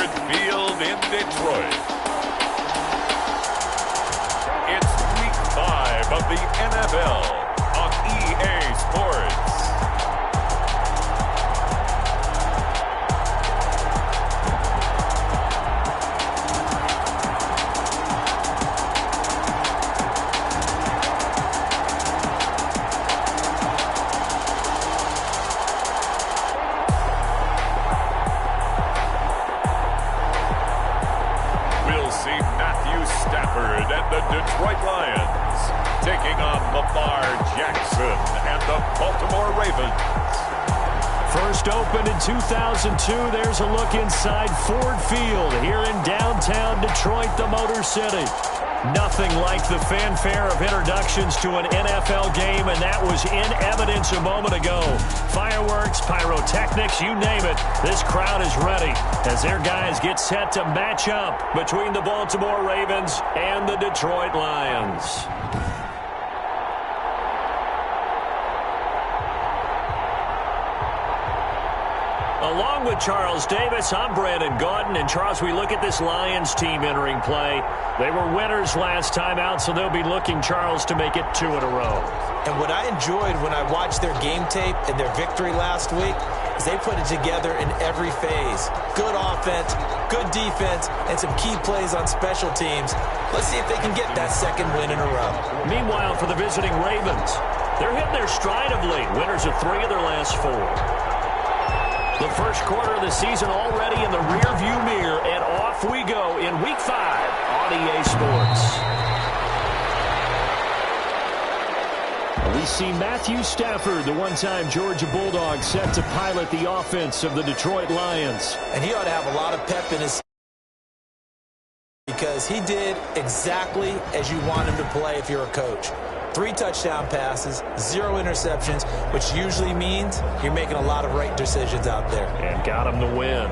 Ford Field in Detroit. It's Week 5 of the NFL on EA Sports. Detroit Lions taking on Lamar Jackson and the Baltimore Ravens. First opened in 2002. There's a look inside Ford Field here in downtown Detroit, the Motor City. Nothing like the fanfare of introductions to an NFL game, and that was in evidence a moment ago. Fireworks, pyrotechnics, you name it. This crowd is ready as their guys get set to match up between the Baltimore Ravens and the Detroit Lions. Along with Charles Davis, I'm Brandon Gaudin. And Charles, we look at this Lions team entering play. They were winners last time out, so they'll be looking, Charles, to make it 2 in a row. And what I enjoyed when I watched their game tape and their victory last week is they put it together in every phase. Good offense, good defense, and some key plays on special teams. Let's see if they can get that second win in a row. Meanwhile, for the visiting Ravens, they're hitting their stride of late. Winners of 3 of their last 4. The first quarter of the season already in the rearview mirror, and off we go in Week 5 on EA Sports. We see Matthew Stafford, the one-time Georgia Bulldog, set to pilot the offense of the Detroit Lions. And he ought to have a lot of pep in his because he did exactly as you want him to play if you're a coach. 3 touchdown passes, 0 interceptions, which usually means you're making a lot of right decisions out there. And got him the win.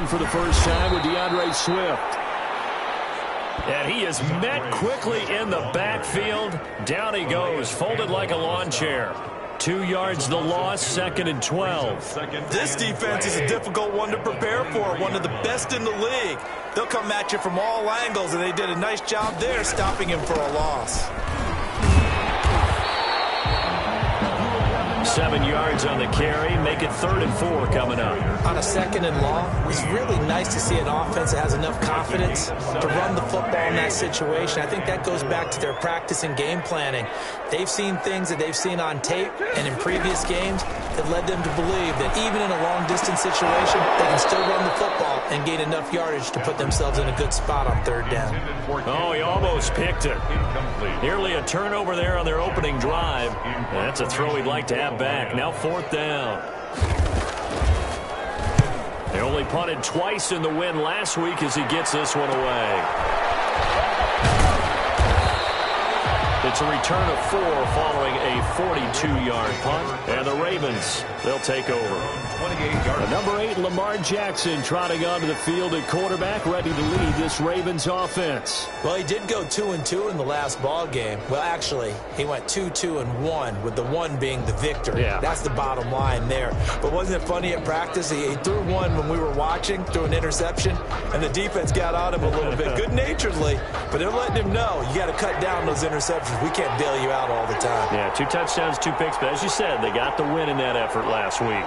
For the first time with DeAndre Swift. And he is met quickly in the backfield. Down he goes, folded like a lawn chair. 2 yards the loss, 2nd and 12. This defense is a difficult one to prepare for, one of the best in the league. They'll come at you from all angles, and they did a nice job there stopping him for a loss. 7 yards on the carry. Make it 3rd and 4 coming up. On a 2nd and long, it's really nice to see an offense that has enough confidence to run the football in that situation. I think that goes back to their practice and game planning. They've seen things that they've seen on tape and in previous games that led them to believe that even in a long-distance situation, they can still run the football and gain enough yardage to put themselves in a good spot on 3rd down. Oh, he almost picked it. Nearly a turnover there on their opening drive. That's a throw he'd like to have back. Now 4th down. They only punted twice in the win last week as he gets this one away. It's a return of 4 following a 42-yard punt. And the Ravens, they'll take over. The number 8, Lamar Jackson, trotting onto the field at quarterback, ready to lead this Ravens offense. Well, he did go 2-2 in the last ball game. Well, actually, he went 2-2-1, with the 1 being the victory. Yeah. That's the bottom line there. But wasn't it funny at practice? He threw one when we were watching, threw an interception, and the defense got on him a little bit, good-naturedly. But they're letting him know, you got to cut down those interceptions. We can't bail you out all the time. Yeah, 2 touchdowns, 2 picks. But as you said, they got the win in that effort last week.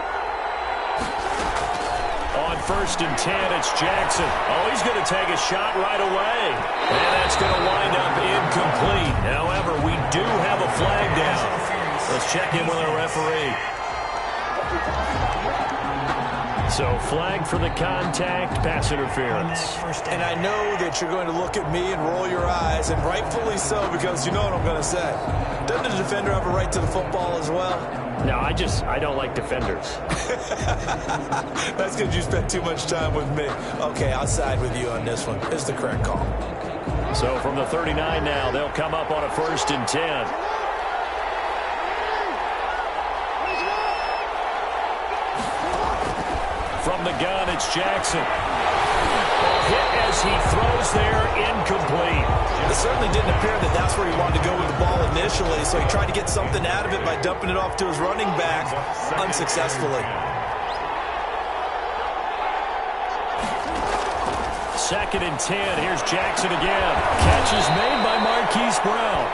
On 1st and 10, it's Jackson. Oh, he's going to take a shot right away. And that's going to wind up incomplete. However, we do have a flag down. Let's check in with our referee. So flag for the contact, pass interference. And I know that you're going to look at me and roll your eyes, and rightfully so, because you know what I'm going to say. Doesn't the defender have a right to the football as well? No, I don't like defenders. That's because you spent too much time with me. Okay, I'll side with you on this one. It's the correct call. So from the 39 now, they'll come up on a 1st and 10. From the gun, it's Jackson. Hit as he throws there, incomplete. It certainly didn't appear that that's where he wanted to go with the ball initially, so he tried to get something out of it by dumping it off to his running back unsuccessfully. 2nd and 10. Here's Jackson again. Catch is made by Marquise Brown.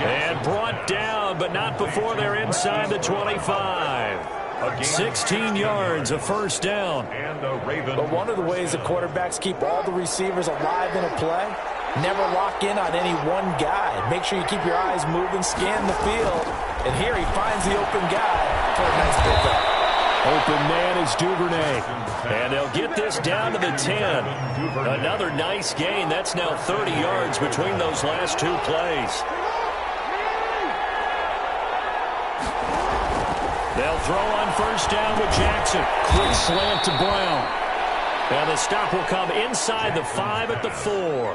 And brought down, but not before they're inside the 25. 16 yards, a 1st down. But one of the ways the quarterbacks keep all the receivers alive in a play, never lock in on any one guy. Make sure you keep your eyes moving, scan the field. And here he finds the open guy for a nice pickup. Open man is Duvernay. And they'll get this down to the 10. Another nice gain. That's now 30 yards between those last 2 plays. They'll throw on 1st down with Jackson. Quick slant to Brown. And the stop will come inside the 5 at the 4.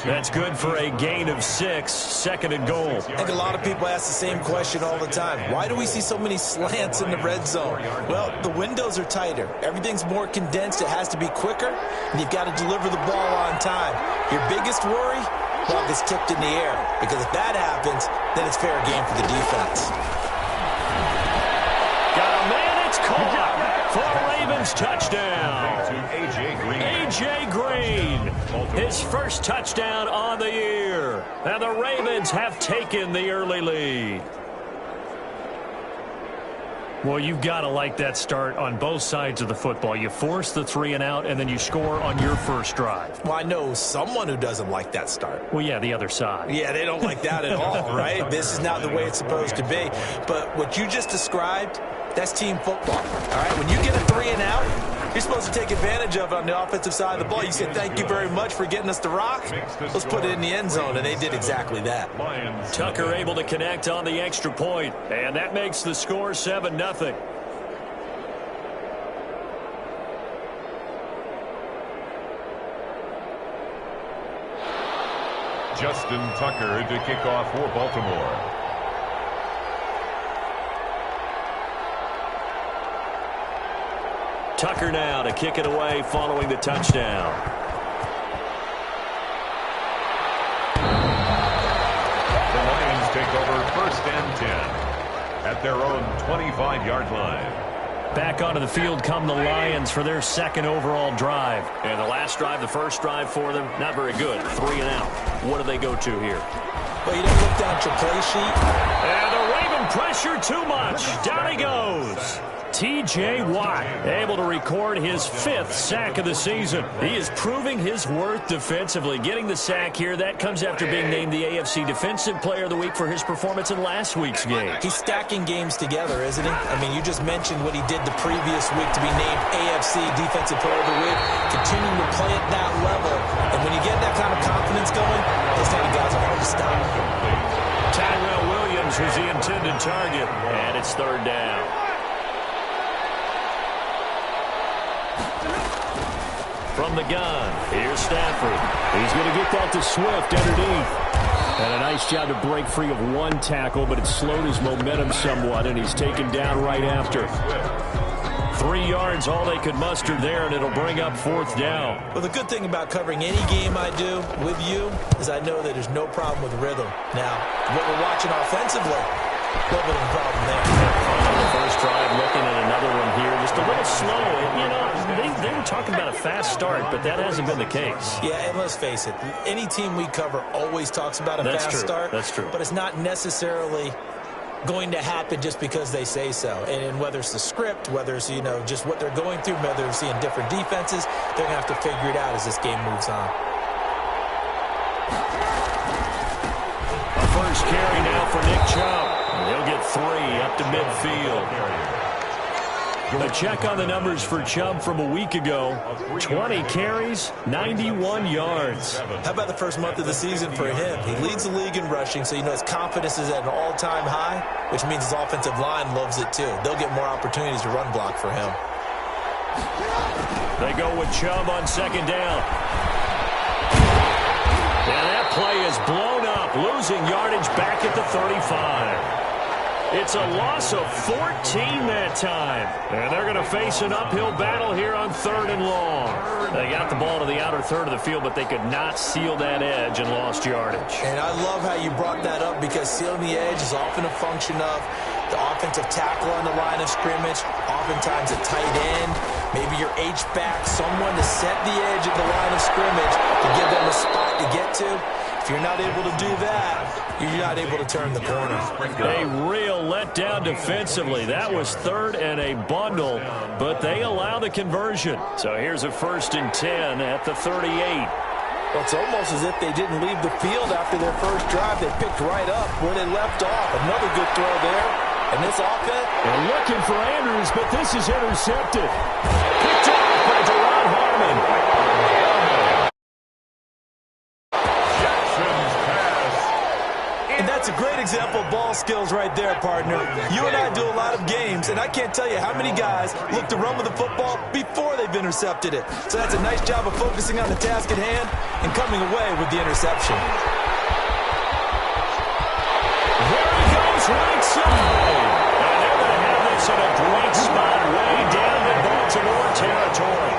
That's good for a gain of 6, 2nd and goal. I think a lot of people ask the same question all the time. Why do we see so many slants in the red zone? Well, the windows are tighter. Everything's more condensed. It has to be quicker, and you've got to deliver the ball on time. Your biggest worry? Ball gets tipped in the air, because if that happens, then it's fair game for the defense. Got a man, it's caught for a Ravens touchdown. A.J. Green, his first touchdown on the year. And the Ravens have taken the early lead. Well, you've got to like that start on both sides of the football. You force the 3 and out, and then you score on your first drive. Well, I know someone who doesn't like that start. Well, yeah, the other side. Yeah, they don't like that at all, right? This is not the way it's supposed to be. But what you just described, that's team football, all right? When you get a 3 and out, you're supposed to take advantage of it on the offensive side of the ball. You say, thank you very much for getting us the rock. Let's put it in the end zone, and they did exactly that. Tucker able to connect on the extra point, and that makes the score 7-0. Justin Tucker to kick off for Baltimore. Tucker now to kick it away following the touchdown. The Lions take over 1st and 10 at their own 25-yard line. Back onto the field come the Lions for their 2nd overall drive. And the last drive, the first drive for them, not very good. 3 and out. What do they go to here? Well, you don't look down at your play sheet. And the Raven pressure too much. Down he goes. T.J. Watt able to record his 5th sack of the season. He is proving his worth defensively. Getting the sack here, that comes after being named the AFC Defensive Player of the Week for his performance in last week's game. He's stacking games together, isn't he? I mean, you just mentioned what he did the previous week to be named AFC Defensive Player of the Week. Continuing to play at that level. And when you get that kind of confidence going, those kind of guys are hard to stop. Tyrell Williams was the intended target. And it's 3rd down. From the gun, here's Stafford. He's going to get that to Swift underneath. And a nice job to break free of 1 tackle, but it slowed his momentum somewhat, and he's taken down right after. 3 yards, all they could muster there, and it'll bring up 4th down. Well, the good thing about covering any game I do with you is I know that there's no problem with rhythm. Now, what we're watching offensively, a little bit of a problem there. On the first drive, looking at another one here, just a little slow. You know, they were talking about a fast start, but that hasn't been the case. Yeah, and let's face it, any team we cover always talks about a fast start. That's true. But it's not necessarily going to happen just because they say so. And whether it's the script, whether it's, you know, just what they're going through, whether they're seeing different defenses, they're going to have to figure it out as this game moves on. A first carry now for Nick Chubb. He'll get 3 up to midfield. A check on the numbers for Chubb from a week ago. 20 carries, 91 yards. How about the first month of the season for him? He leads the league in rushing, so you know his confidence is at an all-time high, which means his offensive line loves it too. They'll get more opportunities to run block for him. They go with Chubb on second down. And that play is blown up, losing yardage back at the 35. It's a loss of 14 that time. And they're going to face an uphill battle here on 3rd and long. They got the ball to the outer third of the field, but they could not seal that edge and lost yardage. And I love how you brought that up, because sealing the edge is often a function of the offensive tackle on the line of scrimmage, oftentimes a tight end, maybe your H-back, someone to set the edge at the line of scrimmage to give them a spot to get to. If you're not able to do that, you're not able to turn the corner. A real letdown defensively. That was 3rd and a bundle, but they allow the conversion. So here's a 1st and 10 at the 38. Well, it's almost as if they didn't leave the field after their first drive. They picked right up where they left off. Another good throw there. And this offense. They're looking for Andrews, but this is intercepted. Picked off by Deron Harmon. And that's a great example of ball skills right there, partner. You and I do a lot of games, and I can't tell you how many guys look to run with the football before they've intercepted it. So that's a nice job of focusing on the task at hand and coming away with the interception. There he goes, right side. And they're going to have this in a great spot way down in Baltimore territory.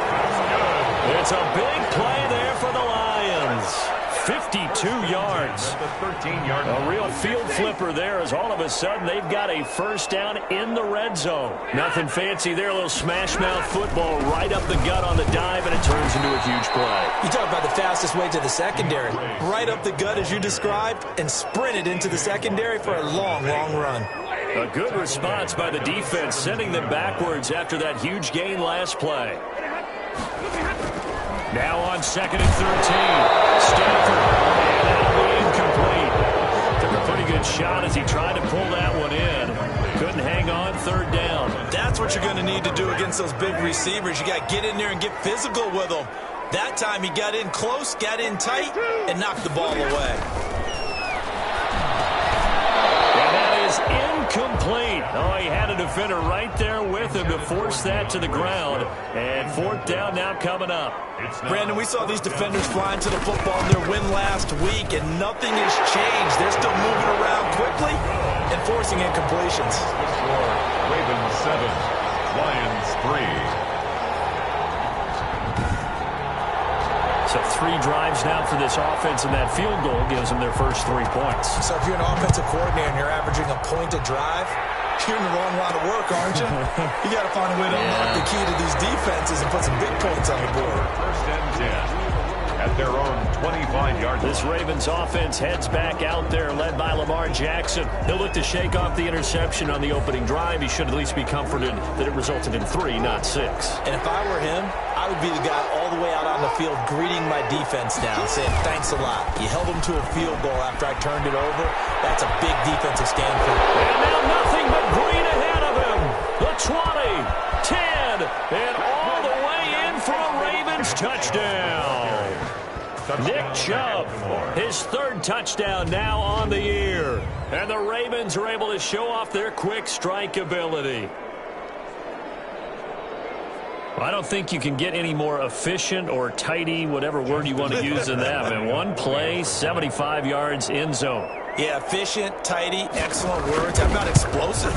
It's a big play there for the Lions. 52 yards. A real field flipper there, as all of a sudden they've got a first down in the red zone. Nothing fancy there, a little smash mouth football right up the gut on the dive, and it turns into a huge play. You talk about the fastest way to the secondary. Right up the gut, as you described, and sprinted into the secondary for a long, long run. A good response by the defense, sending them backwards after that huge gain last play. Now on 2nd and 13. Stanford, and that'll be incomplete. Took a pretty good shot as he tried to pull that one in. Couldn't hang on 3rd down. That's what you're going to need to do against those big receivers. You got to get in there and get physical with them. That time he got in close, got in tight, and knocked the ball away. And that is incomplete. Oh, he had a defender right there with him to force that to the ground. And 4th down now coming up. Brandon, we saw these defenders flying to the football in their win last week, and nothing has changed. They're still moving around quickly and forcing incompletions. Ravens 7, Lions 3. So 3 drives now for this offense, and that field goal gives them their first 3 points. So if you're an offensive coordinator and you're averaging a point a drive, you're in the wrong line of work, aren't you? You got to find a way to unlock the key to these defenses and put some big points on the board. 1st and 10 at their own 25-yard line. This Ravens offense heads back out there, led by Lamar Jackson. He'll look to shake off the interception on the opening drive. He should at least be comforted that it resulted in 3, not 6. And if I were him, I would be the guy all the way out on the field greeting my defense now, saying thanks a lot. You held them to a field goal after I turned it over. That's a big defensive stand for you. And now nothing but green ahead of him. The 20, 10, and all the way in for a Ravens touchdown. Nick Chubb, his 3rd touchdown now on the year. And the Ravens are able to show off their quick strike ability. I don't think you can get any more efficient or tidy, whatever word you want to use in that. And 1 play, 75 yards, end zone. Yeah, efficient, tidy, excellent words. How about explosive?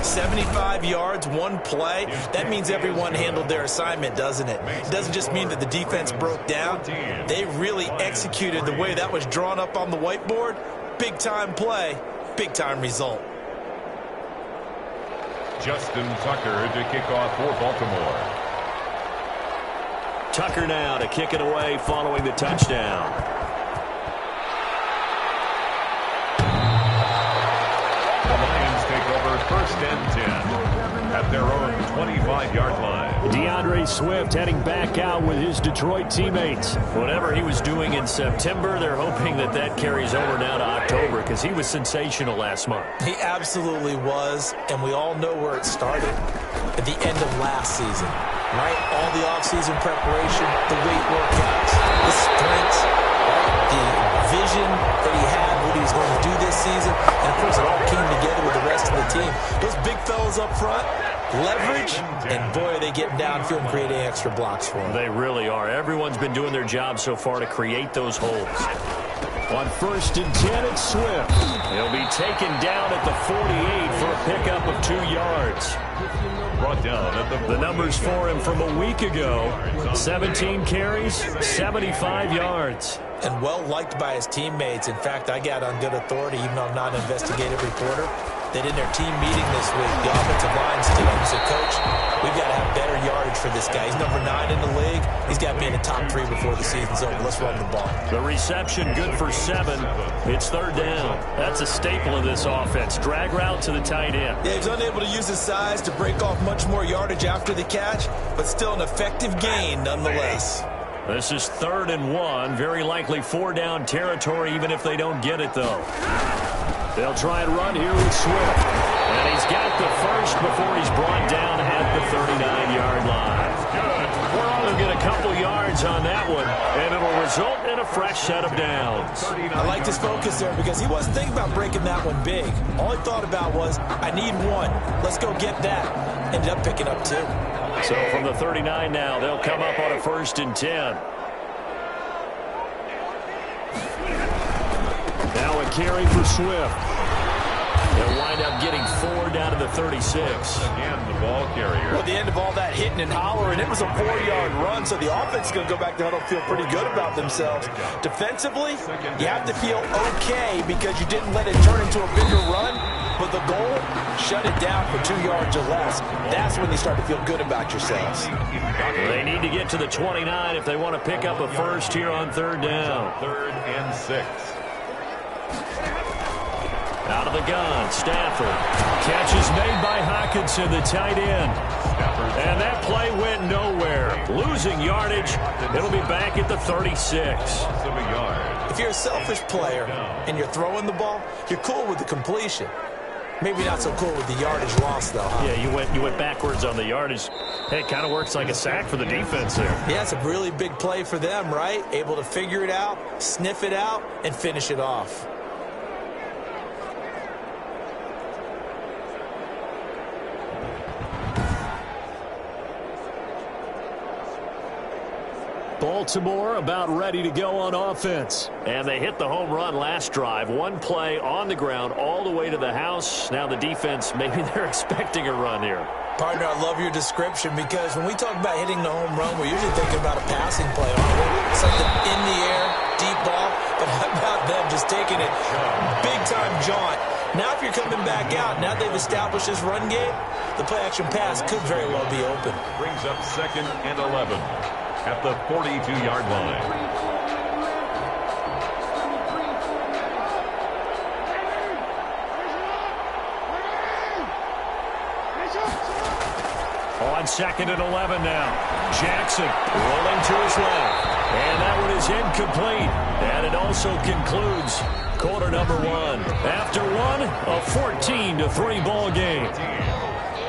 75 yards, 1 play. That means everyone handled their assignment, doesn't it? It doesn't just mean that the defense broke down. They really executed the way that was drawn up on the whiteboard. Big-time play, big-time result. Justin Tucker to kick off for Baltimore. Tucker now to kick it away following the touchdown. The Lions take over 1st and 10. at their own 25-yard line. DeAndre Swift heading back out with his Detroit teammates. Whatever he was doing in September, they're hoping that that carries over now to October because he was sensational last month. He absolutely was, and we all know where it started. At the end of last season, right? All the offseason preparation, the weight workouts, the sprints, right? The vision that he had, what he was going to do this season, and of course it all came together with the rest of the team. Those big fellas up front, leverage, and boy, are they getting downfield and creating extra blocks for him. They really are. Everyone's been doing their job so far to create those holes. On 1st and 10, it's Swift. He'll be taken down at the 48 for a pickup of 2 yards. Brought down at the numbers for him from a week ago. 17 carries, 75 yards. And well liked by his teammates. In fact, I got on good authority, even though I'm not an investigative reporter, that in their team meeting this week, the offensive line stood up and said, Coach, we've got to have better yardage for this guy. He's number 9 in the league. He's got to be in the top 3 before the season's over. Let's run the ball. The reception good for 7. It's 3rd down. That's a staple of this offense. Drag route to the tight end. Yeah, he's unable to use his size to break off much more yardage after the catch, but still an effective gain nonetheless. This is 3rd and 1. Very likely 4 down territory, even if they don't get it, though. They'll try and run here with Swift. And he's got the first before he's brought down at the 39-yard line. They'll get a couple yards on that one, and it'll result in a fresh set of downs. I liked his focus there because he wasn't thinking about breaking that one big. All he thought about was, I need 1. Let's go get that. Ended up picking up 2. So from the 39 now, they'll come up on a 1st and 10. Now a carry for Swift. They'll wind up getting 4 down to the 36. Again, the ball carrier. Well, the end of all that hitting and hollering, it was a 4-yard run, so the offense is going to go back to huddle, feel pretty good about themselves. Defensively, you have to feel okay because you didn't let it turn into a bigger run, but the goal, shut it down for 2 yards or less. That's when you start to feel good about yourselves. They need to get to the 29 if they want to pick up a first here on 3rd down. 3rd and 6. Out of the gun, Stafford. Catch is made by Hockenson, the tight end. And that play went nowhere. Losing yardage. It'll be back at the 36. If you're a selfish player and you're throwing the ball, you're cool with the completion. Maybe not so cool with the yardage loss, though, huh? Yeah, you went backwards on the yardage. Hey, it kind of works like a sack for the defense there. Yeah, it's a really big play for them, right? Able to figure it out, sniff it out, and finish it off. Baltimore about ready to go on offense. And they hit the home run last drive. 1 play on the ground all the way to the house. Now the defense, maybe they're expecting a run here. Partner, I love your description because when we talk about hitting the home run, we're usually thinking about a passing play, aren't we? Something in the air, deep ball. But how about them just taking it big-time jaunt? Now if you're coming back out, now they've established this run game, the play-action pass could very well be open. Brings up 2nd and 11. At the 42-yard line. On 2nd and 11 now. Jackson rolling to his left. And that one is incomplete. And it also concludes quarter number 1. After 1, a 14-3 ball game.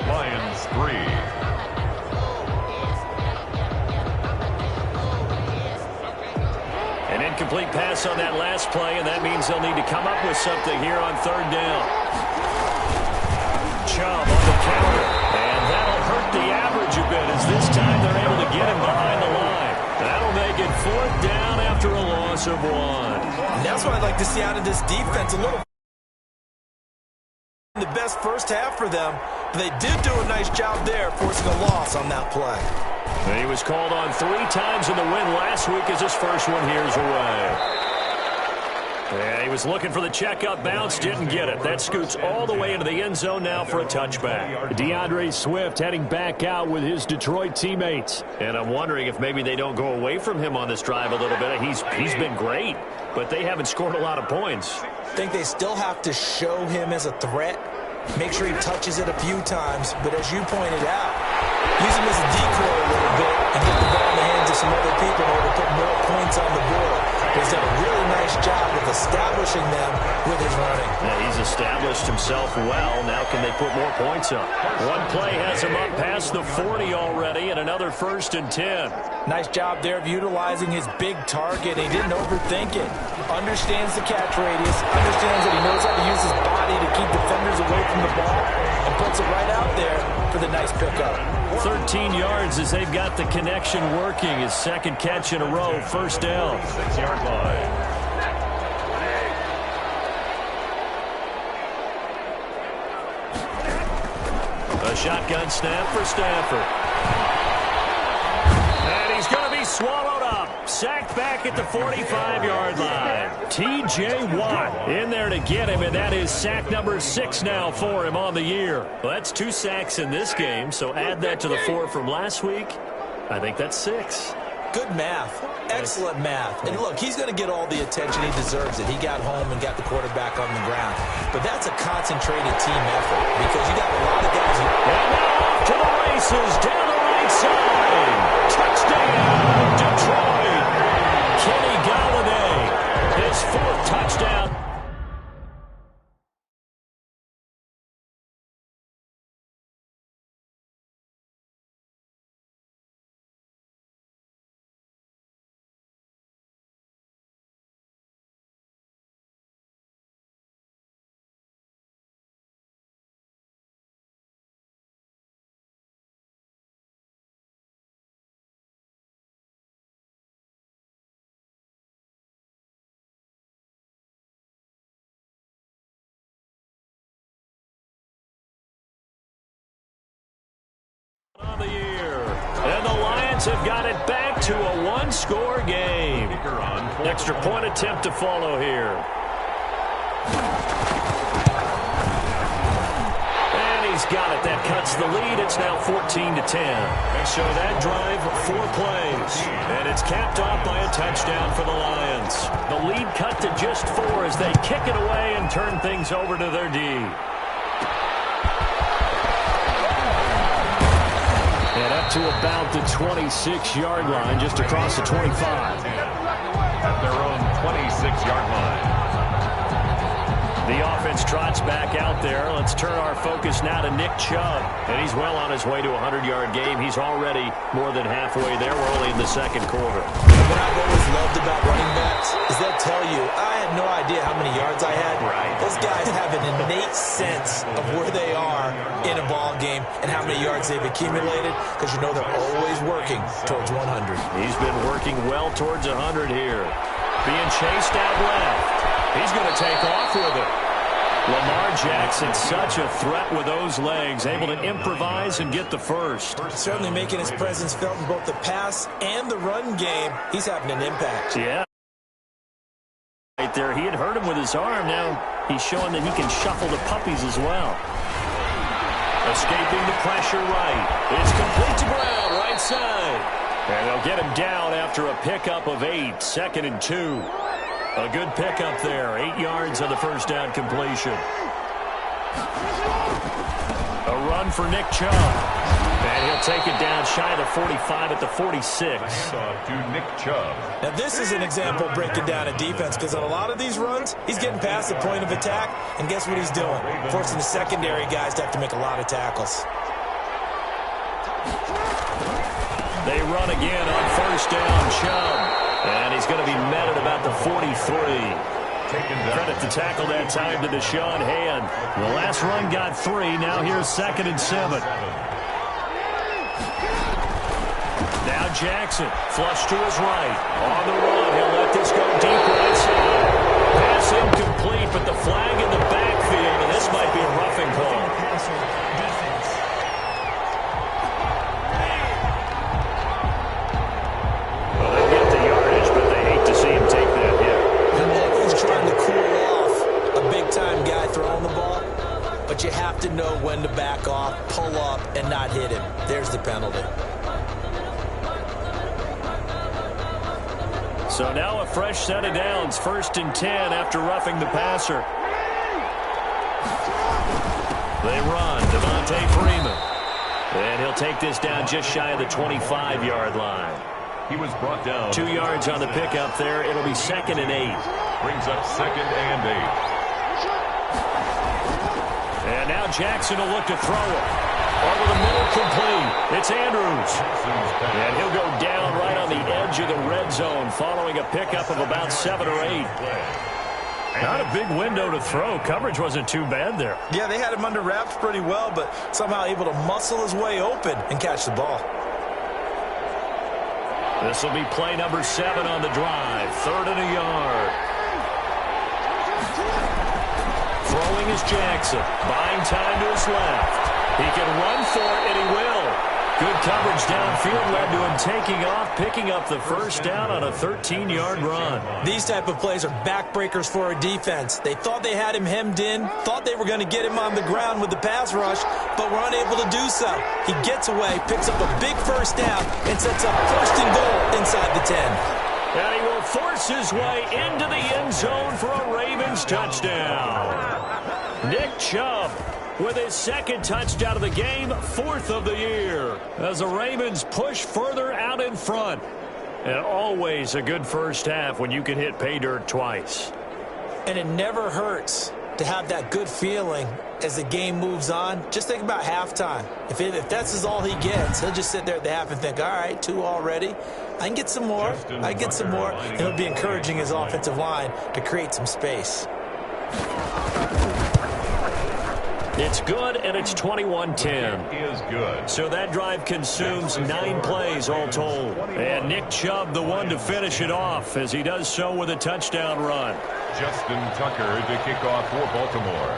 Lions 3. Incomplete pass on that last play, and that means they'll need to come up with something here on 3rd down. Chubb on the counter, and that'll hurt the average a bit as this time they're able to get him behind the line. That'll make it 4th down after a loss of 1. And that's what I'd like to see out of this defense. A little the best first half for them, but they did do a nice job there forcing a loss on that play. He was called on 3 times in the win last week as his first one here's away. Yeah, he was looking for the checkup bounce, didn't get it. That scoots all the way into the end zone now for a touchback. DeAndre Swift heading back out with his Detroit teammates. And I'm wondering if maybe they don't go away from him on this drive a little bit. He's been great, but they haven't scored a lot of points. I think they still have to show him as a threat Make sure he touches it a few times, but as you pointed out, use him as a decoy a little bit and get the ball in the hands of some other people in order to put more points on the board. He's done a really nice job of establishing them with his running. Yeah, he's established himself well. Now can they put more points up? One play has him up past the 40 already, and another 1st and 10. Nice job there of utilizing his big target. He didn't overthink it. Understands the catch radius. Understands that he knows how to use his body to keep defenders away from the ball, and puts it right out there for the nice pickup. 13 yards as they've got the connection working. His second catch in a row, 1st down. 6-yard line. A shotgun snap for Stafford. And he's going to be swallowed up. Sacked back at the 45-yard line. T.J. Watt in there to get him, and that is sack number 6 now for him on the year. Well, that's 2 sacks in this game, so add that to the 4 from last week. I think that's 6. Good math. Excellent math. And look, he's going to get all the attention. He deserves it. He got home and got the quarterback on the ground. But that's a concentrated team effort because you got a lot of guys. And now off to the races down the right side. Touchdown, Detroit. Kenny Golladay, his 4th touchdown. On the year. And the Lions have got it back to a 1-score game. Extra point attempt to follow here. And he's got it. That cuts the lead. It's now 14-10. And so that drive, 4 plays. And it's capped off by a touchdown for the Lions. The lead cut to just 4 as they kick it away and turn things over to their D. And up to about the 26-yard line, just across the 25. At their own 26-yard line. The offense trots back out there. Let's turn our focus now to Nick Chubb. And he's well on his way to a 100-yard game. He's already more than halfway there. We're only in the 2nd quarter. What I've always loved about running backs is they'll tell you, I had no idea how many yards I had. Right. Those guys have an innate sense of where they are in a ball game and how many yards they've accumulated because you know they're always working towards 100. He's been working well towards 100 here. Being chased out left. He's going to take off with it. Lamar Jackson, such a threat with those legs, able to improvise and get the first. Certainly making his presence felt in both the pass and the run game. He's having an impact. Yeah. Right there, he had hurt him with his arm. Now he's showing that he can shuffle the puppies as well. Escaping the pressure right. It's complete to Brown, right side. And they'll get him down after a pickup of 8, 2nd and 2. A good pickup there, 8 yards on the 1st down completion. A run for Nick Chubb. And he'll take it down shy of the 45 at the 46. To Nick Chubb. Now this is an example of breaking down a defense because on a lot of these runs, he's getting past the point of attack, and guess what he's doing? Forcing the secondary guys to have to make a lot of tackles. They run again on 1st down, Chubb. And he's going to be met at about the 43. Credit the tackle that time to Deshaun Hand. The last run got 3. Now here's 2nd and 7. Now Jackson, flush to his right. On the run, he'll let this go deep right side. Pass incomplete, but the flag in the backfield, and this might be a roughing call. But you have to know when to back off, pull up, and not hit him. There's the penalty. So now a fresh set of downs, 1st and 10 after roughing the passer. They run. Devontae Freeman. And he'll take this down just shy of the 25-yard line. He was brought down. 2 yards on the pickup there. It'll be 2nd and 8. Brings up 2nd and 8. And now Jackson will look to throw it. Over the middle, complete. It's Andrews. And he'll go down right on the edge of the red zone following a pickup of about 7 or 8. Not a big window to throw. Coverage wasn't too bad there. Yeah, they had him under wraps pretty well, but somehow able to muscle his way open and catch the ball. This will be play number 7 on the drive. 3rd and a yard. Throwing is Jackson. Buying time to his left. He can run for it, and he will. Good coverage downfield led to him taking off, picking up the first down on a 13-yard run. These type of plays are backbreakers for a defense. They thought they had him hemmed in, thought they were going to get him on the ground with the pass rush, but were unable to do so. He gets away, picks up a big first down, and sets up 1st and goal inside the 10. And he will force his way into the end zone for a Ravens touchdown. Nick Chubb with his 2nd touchdown of the game, 4th of the year, as the Ravens push further out in front. And always a good first half when you can hit pay dirt twice. And it never hurts to have that good feeling as the game moves on. Just think about halftime. If that's all he gets, he'll just sit there at the half and think, all right, 2 already. I can get some more. I can get some more. And he'll be encouraging his offensive line to create some space. It's good, and it's 21-10. Is good. So that drive consumes 9 plays all told. And Nick Chubb, the one to finish it off, as he does so with a touchdown run. Justin Tucker to kick off for Baltimore.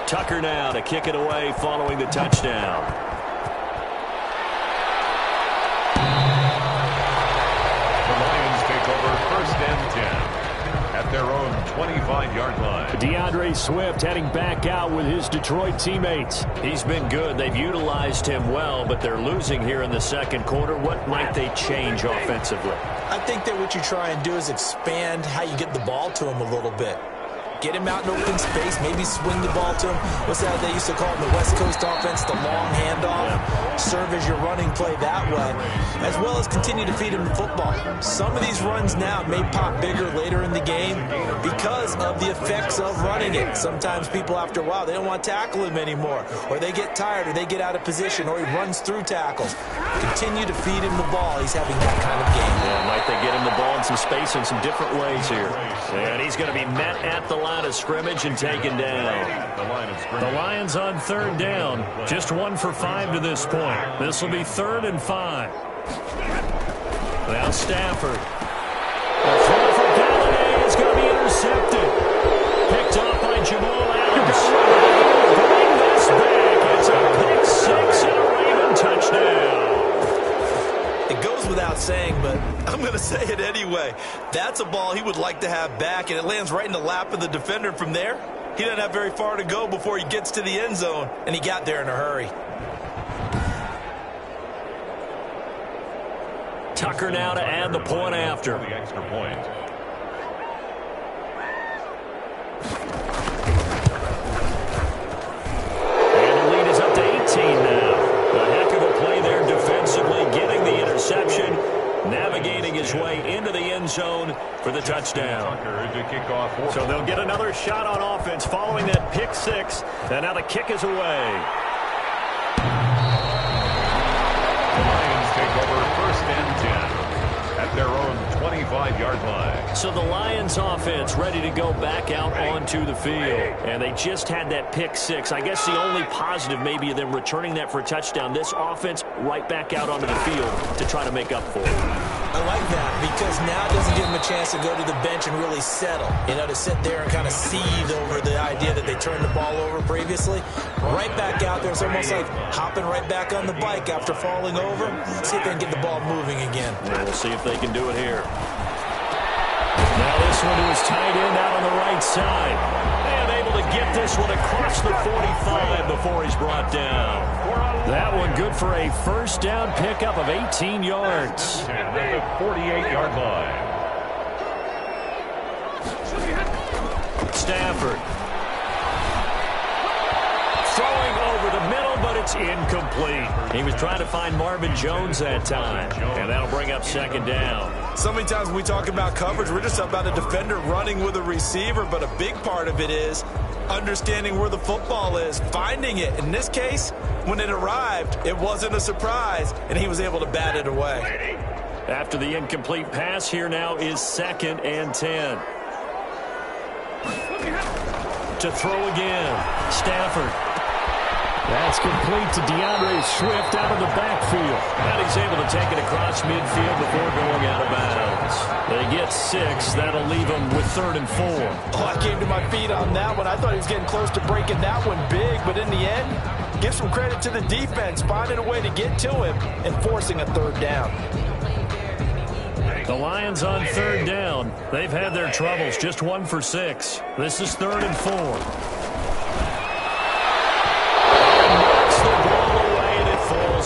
Tucker now to kick it away following the touchdown. The Lions take over 1st and 10. At their own 25-yard line. DeAndre Swift heading back out with his Detroit teammates. He's been good. They've utilized him well, but they're losing here in the 2nd quarter. What might they change offensively? I think that what you try and do is expand how you get the ball to him a little bit. Get him out in open space, maybe swing the ball to him. What's that they used to call it in the West Coast offense, the long handoff? Serve as your running play that way, as well as continue to feed him the football. Some of these runs now may pop bigger later in the game because of the effects of running it. Sometimes people, after a while, they don't want to tackle him anymore, or they get tired, or they get out of position, or he runs through tackles. Continue to feed him the ball. He's having that kind of game. Yeah, might they get him the ball in some space in some different ways here. And he's going to be met at the line of scrimmage and taken down. The Lions on 3rd down. Just 1 for 5 to this point. This will be 3rd and 5. Now Stafford. The throw for Galladay is going to be intercepted. Picked off by Jamal Adams. Bring this back. It's a pick 6 and a Raven touchdown. It goes without saying, but I'm going to say it anyway. That's a ball he would like to have back, and it lands right in the lap of the defender from there. He doesn't have very far to go before he gets to the end zone, and he got there in a hurry. Tucker now to add the point after. The extra point. And the lead is up to 18 now. A heck of a play there defensively, getting the interception, navigating his way into the end zone for the touchdown. So they'll get another shot on offense following that pick 6, and now the kick is away. The Lions take over 1st and 10 at their own 25-yard line. So the Lions offense ready to go back out onto the field. And they just had that pick 6. I guess the only positive maybe of them returning that for a touchdown. This offense right back out onto the field to try to make up for it. I like that because now it doesn't give them a chance to go to the bench and really settle. You know, to sit there and kind of seethe over the idea that they turned the ball over previously. Right back out there. It's almost like hopping right back on the bike after falling over. See if they can get the ball moving again. Yeah, we'll see if they can do it here. Now this one to his tight end out on the right side. And able to get this one across the 45 before he's brought down. That one good for a first down pickup of 18 yards. At the 48-yard line. Stafford. Throwing is incomplete. He was trying to find Marvin Jones that time, and that'll bring up second down. So many times when we talk about coverage, we're just about a defender running with a receiver, but a big part of it is understanding where the football is, finding it. In this case, when it arrived, it wasn't a surprise, and he was able to bat it away. After the incomplete pass, here now is 2nd and 10. To throw again, Stafford. That's complete to DeAndre Swift out of the backfield. And he's able to take it across midfield before going out of bounds. They get 6. That'll leave them with 3rd and 4. Oh, I came to my feet on that one. I thought he was getting close to breaking that one big, but in the end, give some credit to the defense, finding a way to get to him and forcing a 3rd down. The Lions on 3rd down. They've had their troubles, just 1 for 6. This is 3rd and 4.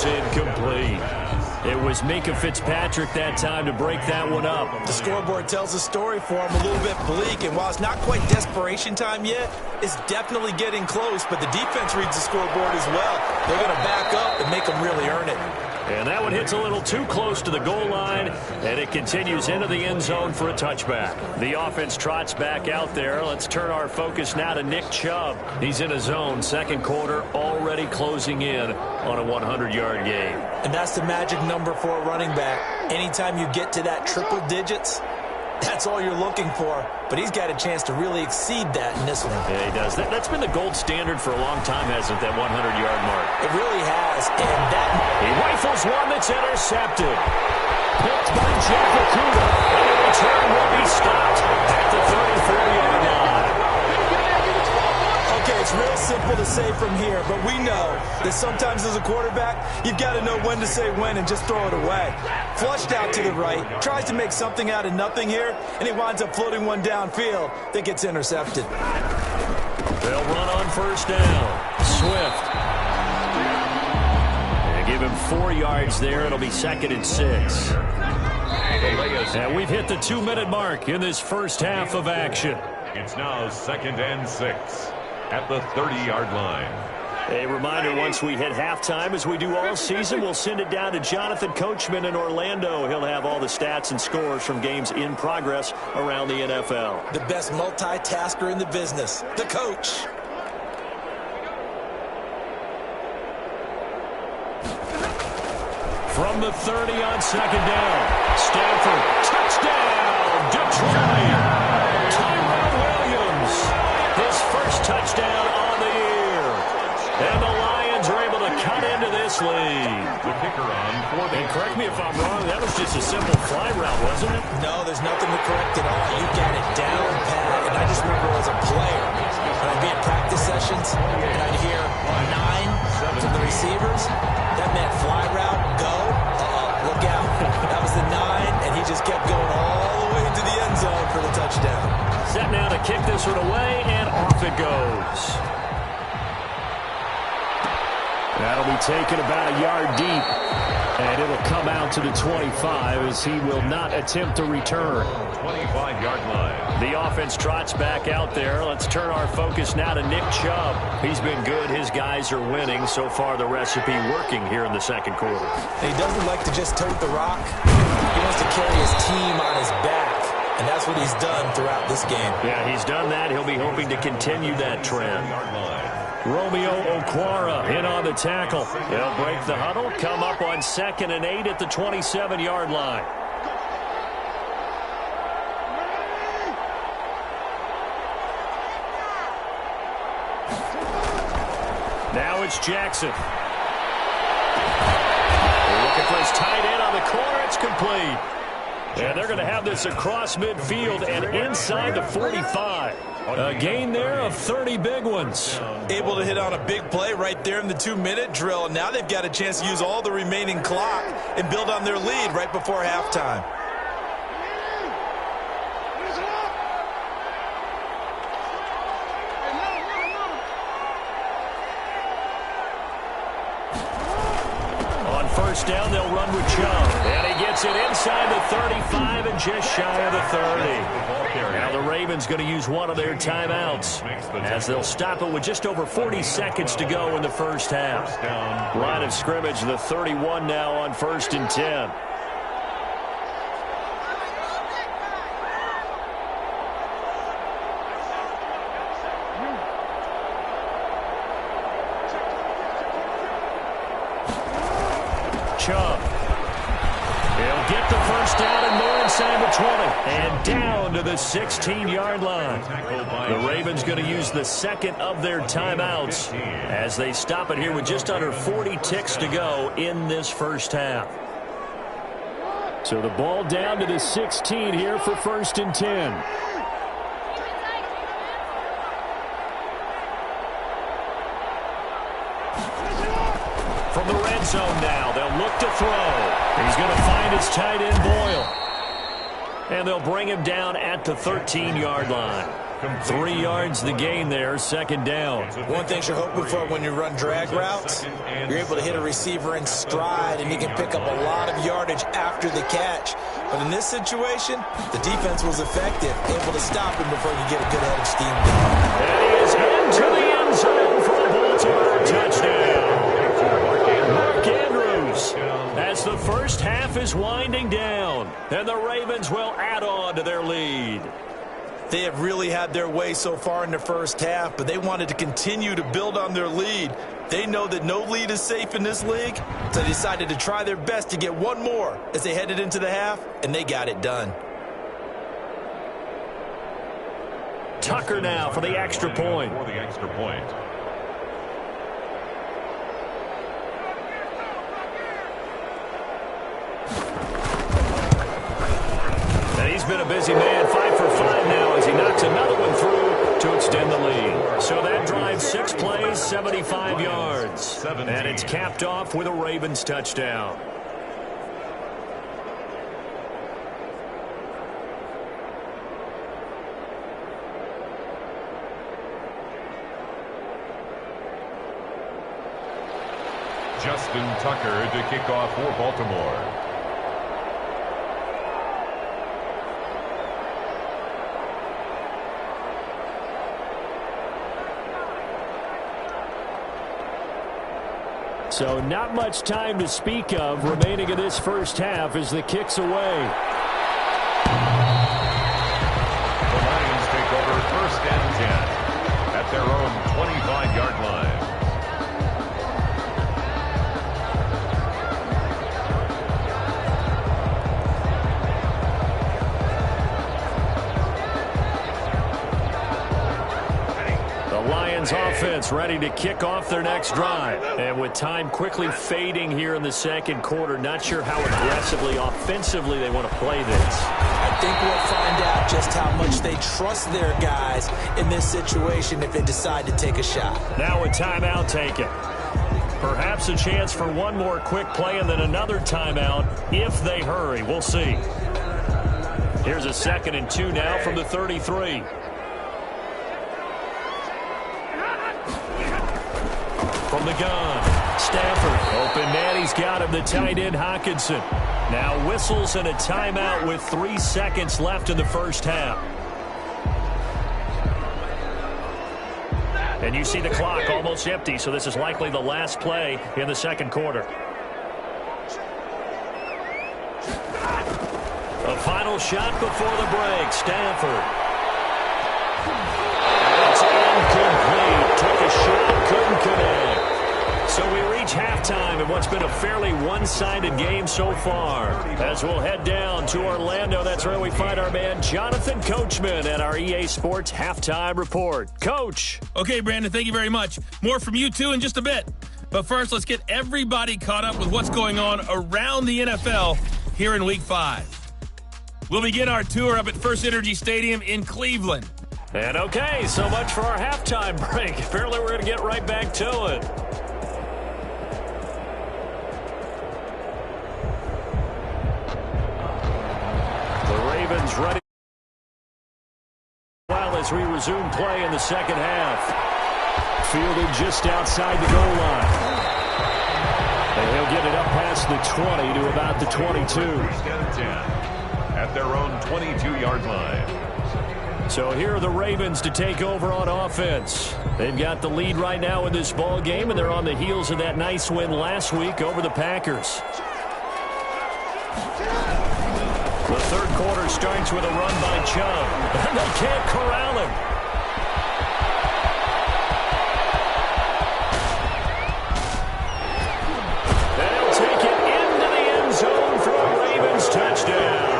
Incomplete. It was Minkah Fitzpatrick that time to break that one up. The scoreboard tells a story for him, a little bit bleak, and while it's not quite desperation time yet, it's definitely getting close, but the defense reads the scoreboard as well. They're going to back up and make them really earn it. And that one hits a little too close to the goal line, and it continues into the end zone for a touchback. The offense trots back out there. Let's turn our focus now to Nick Chubb. He's in a zone, second quarter, already closing in on a 100-yard game. And that's the magic number for a running back. Anytime you get to that triple digits, that's all you're looking for. But he's got a chance to really exceed that in this one. Yeah, he does. That's been the gold standard for a long time, hasn't it, that 100-yard mark? It really has. And that... He rifles one that's intercepted. Picked by Jeff Okudah. And the return will be stopped at the 34-yard line. Okay, it's real simple to say from here, but we know that sometimes as a quarterback, you've got to know when to say when and just throw it away. Flushed out to the right, tries to make something out of nothing here, and he winds up floating one downfield that gets intercepted. They'll run on 1st down. Swift. They give him 4 yards there. It'll be 2nd and 6. And we've hit the 2-minute mark in this first half of action. It's now 2nd and 6 at the 30-yard line. A reminder, once we hit halftime, as we do all season, we'll send it down to Jonathan Coachman in Orlando. He'll have all the stats and scores from games in progress around the NFL. The best multitasker in the business, the coach. From the 30 on 2nd down, Stafford, touchdown, Detroit. Tyrell Williams, his first touchdown on the year. And the Lions are able to cut into this lead. The kicker on for the... And correct me if I'm wrong, that was just a simple fly route, wasn't it? No, there's nothing to correct at all. You got it down pat. And I just remember as a player, when I'd be at practice sessions, and I'd hear 9 from the receivers, that meant fly route, go. Look out. That was the 9, and he just kept going all the way into the end zone for the touchdown. Set now to kick this one away, and off it goes. That'll be taken about a yard deep, and it'll come out to the 25 as he will not attempt to return. 25-yard line. The offense trots back out there. Let's turn our focus now to Nick Chubb. He's been good. His guys are winning. So far, the recipe working here in the second quarter. And he doesn't like to just tote the rock. He wants to carry his team on his back, and that's what he's done throughout this game. Yeah, he's done that. He'll be hoping to continue that trend. Romeo Okwara in on the tackle. He'll break the huddle, come up on 2nd and 8 at the 27-yard line. Now it's Jackson. Looking for his tight end on the corner. It's complete. And they're going to have this across midfield and inside the 45. A gain there of 30 big ones. Able to hit on a big play right there in the 2-minute drill. Now they've got a chance to use all the remaining clock and build on their lead right before halftime. first down. They'll run with Chubb. And he gets it inside the 35 and just shy of the 30. Now the Ravens going to use one of their timeouts as they'll stop it with just over 40 seconds to go in the first half. Line of scrimmage, the 31 now on 1st and 10. Chubb. He'll get the first down and more inside the 20. And down to the 16-yard line. The Ravens going to use the second of their timeouts as they stop it here with just under 40 ticks to go in this first half. So the ball down to the 16 here for 1st and 10. From the red zone now, they'll look to throw. He's going to find his tight end, Boyle. And they'll bring him down at the 13-yard line. 3 yards the gain there, 2nd down. One thing you're hoping for when you run drag routes, you're able to hit a receiver in stride, and he can pick up a lot of yardage after the catch. But in this situation, the defense was effective, able to stop him before you get a good head of steam. And he is into the end zone for a Baltimore touchdown. Mark Andrews, as the first half is winding down, and the Ravens will add on to their lead. They have really had their way so far in the first half, but they wanted to continue to build on their lead. They know that no lead is safe in this league, so they decided to try their best to get one more as they headed into the half, and they got it done. Tucker now for the extra point. And he's been a busy man, 5 for 5 now as he knocks another one through to extend the lead. So that drive, 6 plays, 75 yards. And it's capped off with a Ravens touchdown. Justin Tucker to kick off for Baltimore. So not much time to speak of remaining in this first half as the kick's away. The Lions take over 1st and 10 at their own 25-yard line. Offense ready to kick off their next drive. And with time quickly fading here in the 2nd quarter, not sure how aggressively, offensively they want to play this. I think we'll find out just how much they trust their guys in this situation if they decide to take a shot. Now a timeout taken. Perhaps a chance for one more quick play and then another timeout if they hurry. We'll see. Here's a 2nd and 2 now from the 33. From the gun, Stafford, open man, he's got him, the tight end Hockenson. Now whistles and a timeout with 3 seconds left in the first half. And you see the clock almost empty, so this is likely the last play in the 2nd quarter. A final shot before the break, Stafford. It's incomplete, took a shot, couldn't connect. So we reach halftime in what's been a fairly one-sided game so far. As we'll head down to Orlando, that's where we find our man Jonathan Coachman at our EA Sports Halftime Report. Coach. Okay, Brandon, thank you very much. More from you, too, in just a bit. But first, let's get everybody caught up with what's going on around the NFL here in Week 5. We'll begin our tour up at First Energy Stadium in Cleveland. And okay, so much for our halftime break. Apparently we're going to get right back to it. Ravens ready well as we resume play in the 2nd half. Fielded just outside the goal line. They he'll get it up past the 20 to about the 22. First and 10 at their own 22-yard line. So here are the Ravens to take over on offense. They've got the lead right now in this ball game, and they're on the heels of that nice win last week over the Packers. The third quarter starts with a run by Chubb, and they can't corral him. They'll take it into the end zone for a Ravens touchdown.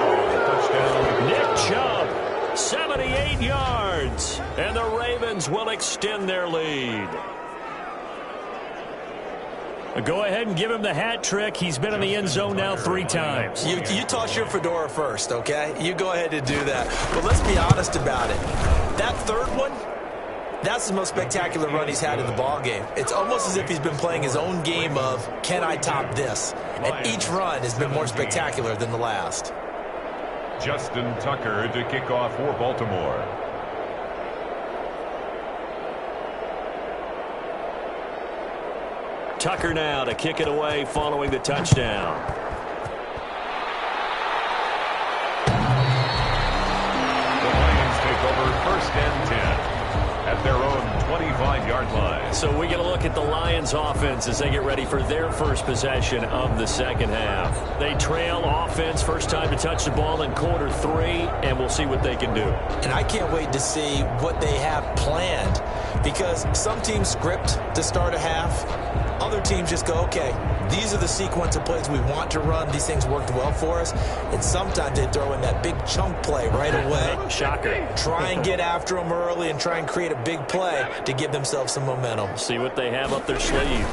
Nick Chubb, 78 yards, and the Ravens will extend their lead. Go ahead and give him the hat trick. He's been in the end zone now 3 times. You toss your fedora first, okay? You go ahead and do that. But let's be honest about it. That third one, that's the most spectacular run he's had in the ball game. It's almost as if he's been playing his own game of, can I top this? And each run has been more spectacular than the last. Justin Tucker to kick off for Baltimore. Tucker now to kick it away following the touchdown. The Lions take over first and 10 at their own 25-yard line. So we get a look at the Lions offense as they get ready for their first possession of the second half. They trail offense, first time to touch the ball in quarter 3, and we'll see what they can do. And I can't wait to see what they have planned, because some teams script to start a half. Other teams just go, okay, these are the sequence of plays we want to run. These things worked well for us. And sometimes they throw in that big chunk play right away. Shocker. Try and get after them early and try and create a big play to give themselves some momentum. See what they have up their sleeve.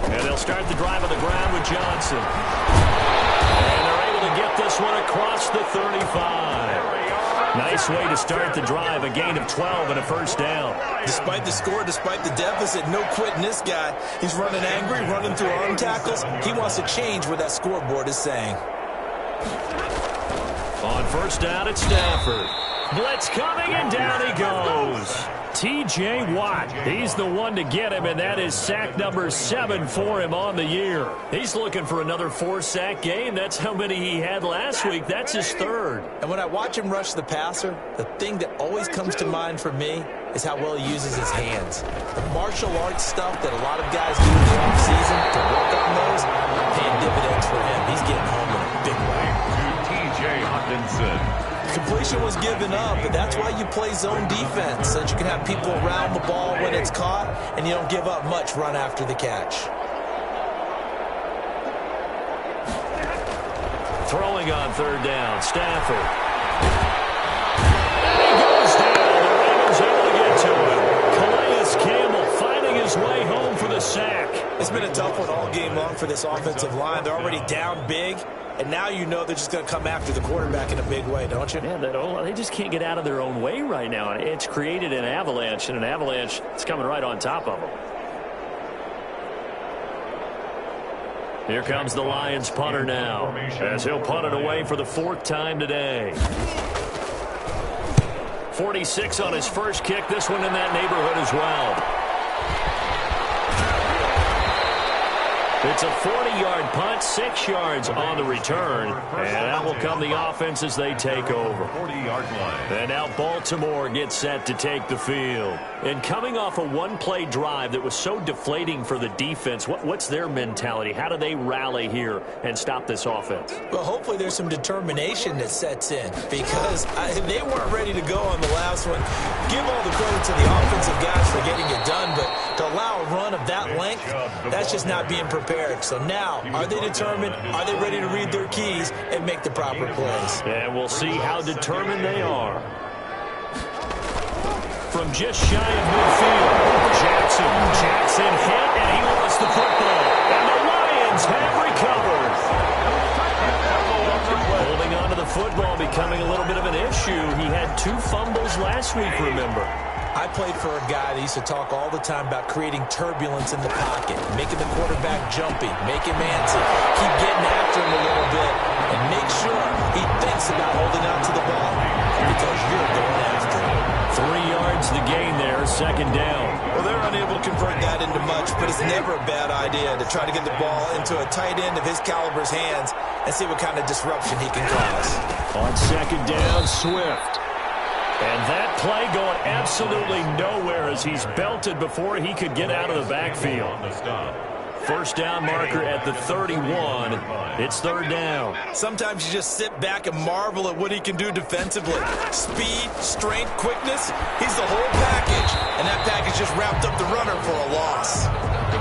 And they'll start the drive on the ground with Johnson. And they're able to get this one across the 35. Nice way to start the drive, a gain of 12 and a first down. Despite the score, despite the deficit, no quitting this guy. He's running angry, running through arm tackles. He wants to change what that scoreboard is saying. On first down, it's Stafford. Blitz coming, and down he goes. T.J. Watt, he's the one to get him, and that is sack number 7 for him on the year. He's looking for another 4-sack game. That's how many he had last week. That's his 3rd. And when I watch him rush the passer, the thing that always comes to mind for me is how well he uses his hands. The martial arts stuff that a lot of guys do in the offseason to work on those, paying dividends for him. He's getting home in a big way. To T.J. Hawkinson. Completion was given up, but that's why you play zone defense, so that you can have people around the ball when it's caught, and you don't give up much run after the catch. Throwing on third down, Stafford. And he goes down. The Ravens able to get to him. Calais Campbell finding his way home for the sack. It's been a tough one all game long for this offensive line. They're already down big. And now you know they're just going to come after the quarterback in a big way, don't you? Yeah, they just can't get out of their own way right now. It's created an avalanche, and an avalanche is coming right on top of them. Here comes the Lions punter now, as he'll punt it away for the 4th time today. 46 on his first kick, this one in that neighborhood as well. It's a 40-yard punt, 6 yards on the return. And out will come the offense as they take over. 40-yard line. And now Baltimore gets set to take the field. And coming off a one-play drive that was so deflating for the defense, what's their mentality? How do they rally here and stop this offense? Well, hopefully there's some determination that sets in, because they weren't ready to go on the last one. Give all the credit to the offensive guys for getting it done, but to allow a run of that length, that's just not being prepared. So now, are they determined? Are they ready to read their keys and make the proper plays? And we'll see how determined they are. From just shy of midfield, Jackson hit, and he lost the football. And the Lions have recovered. Holding on to the football becoming a little bit of an issue. He had 2 fumbles last week, remember. I played for a guy that used to talk all the time about creating turbulence in the pocket, making the quarterback jumpy, make him antsy, keep getting after him a little bit, and make sure he thinks about holding on to the ball, because you're going after him. 3 yards the gain there, 2nd down. Well, they're unable to convert that into much, but it's never a bad idea to try to get the ball into a tight end of his caliber's hands and see what kind of disruption he can cause. On second down, Swift. And that play going absolutely nowhere as he's belted before he could get out of the backfield. First down marker at the 31. It's third down. Sometimes you just sit back and marvel at what he can do defensively. Speed, strength, quickness. He's the whole package. And that package just wrapped up the runner for a loss.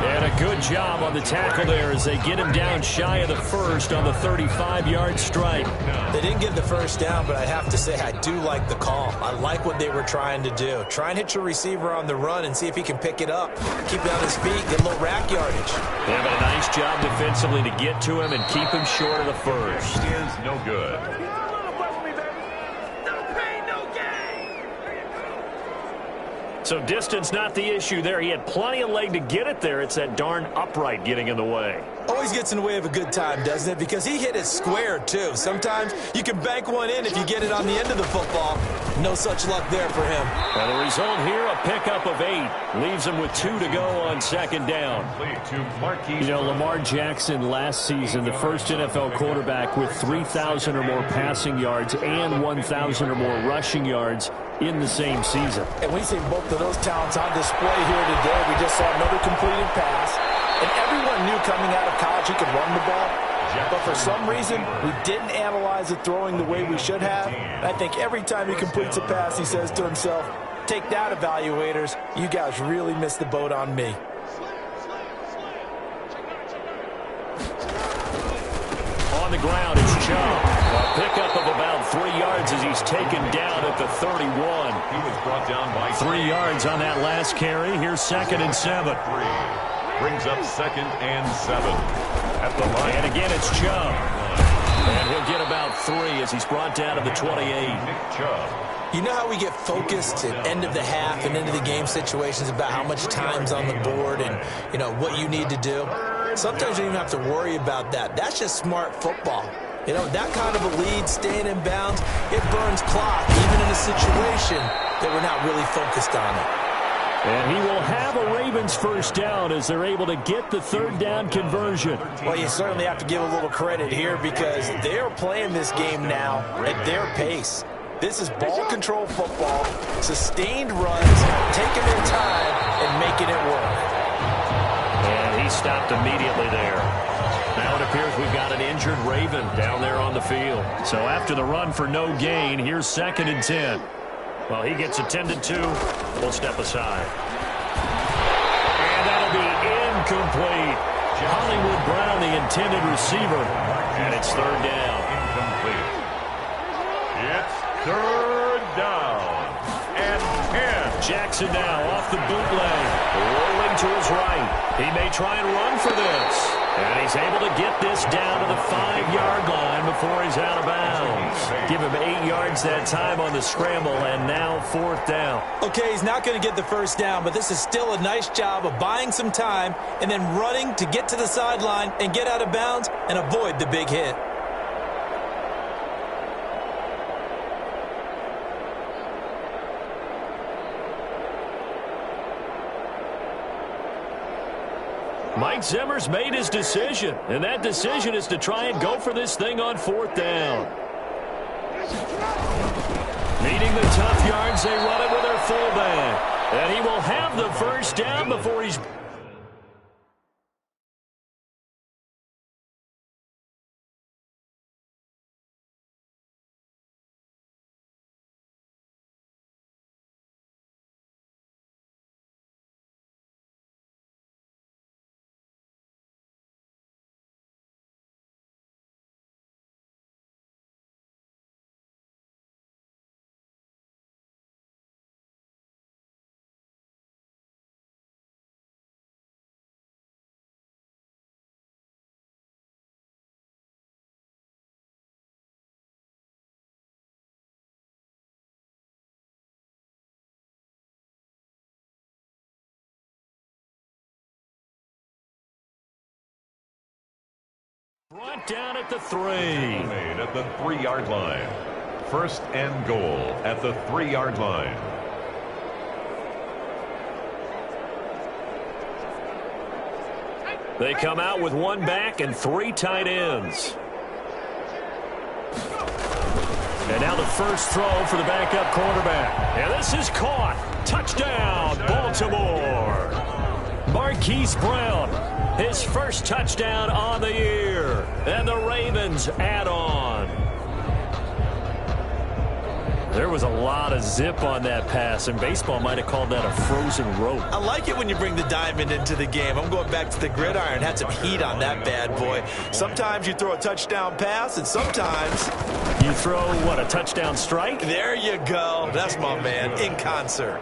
And a good job on the tackle there as they get him down shy of the first on the 35-yard strike. They didn't get the first down, but I have to say I do like the call. I like what they were trying to do. Try and hit your receiver on the run and see if he can pick it up. Keep it on his feet, get a little rack yardage. They have a nice job defensively to get to him and keep him short of the first. Is no good. So distance not the issue there. He had plenty of leg to get it there. It's that darn upright getting in the way. Always gets in the way of a good time, doesn't it? Because he hit it square, too. Sometimes you can bank one in if you get it on the end of the football. No such luck there for him. And the result here, a pickup of 8. Leaves him with 2 to go on second down. You know, Lamar Jackson last season, the first NFL quarterback with 3,000 or more passing yards and 1,000 or more rushing yards in the same season. And we see both of those talents on display here today. We just saw another completed pass. And everyone knew coming out of college he could run the ball. But for some reason, we didn't analyze the throwing the way we should have. And I think every time he completes a pass, he says to himself, take that, evaluators. You guys really missed the boat on me. On the ground, it's Chubb. A pickup of about 3 yards as he's taken down at the 31. He was brought down by 3 yards on that last carry. Here's second and 7. Brings up second and 7. At the line. And again, it's Chubb. And he'll get about 3 as he's brought down to the 28. Nick Chubb. You know how we get focused at end of the half and into the game situations about how much time's on the board and, you know, what you need to do? Sometimes you don't even have to worry about that. That's just smart football. You know, that kind of a lead, staying in bounds, it burns clock, even in a situation that we're not really focused on it. And he will have a Ravens first down as they're able to get the third down conversion. Well, you certainly have to give a little credit here because they're playing this game now at their pace. This is ball control football, sustained runs, taking their time and making it work. And he stopped immediately there. Now it appears we've got an injured Raven down there on the field. So after the run for no gain, here's second and 10. Well, he gets attended to. We'll step aside. And that'll be incomplete. Hollywood Brown, the intended receiver. And it's third down. Incomplete. It's third down and 10. Jackson now off the bootleg. Rolling to his right. He may try and run for this. And he's able to get this down to the 5-yard line before he's out of bounds. Give him 8 yards that time on the scramble, and now fourth down. Okay, he's not going to get the first down, but this is still a nice job of buying some time and then running to get to the sideline and get out of bounds and avoid the big hit. Mike Zimmer's made his decision, and that decision is to try and go for this thing on fourth down. Needing the tough yards, they run it with their fullback. And he will have the first down before he's... Brought down at the 3. Made at the 3-yard line. First and goal at the 3-yard line. They come out with one back and 3 tight ends. And now the first throw for the backup quarterback. And this is caught. Touchdown, Baltimore. Marquise Brown, his first touchdown on the year. And the Ravens add on. There was a lot of zip on that pass, and baseball might have called that a frozen rope. I like it when you bring the diamond into the game. I'm going back to the gridiron. Had some heat on that bad boy. Sometimes you throw a touchdown pass, and sometimes you throw, what, a touchdown strike? There you go. That's my man, in concert.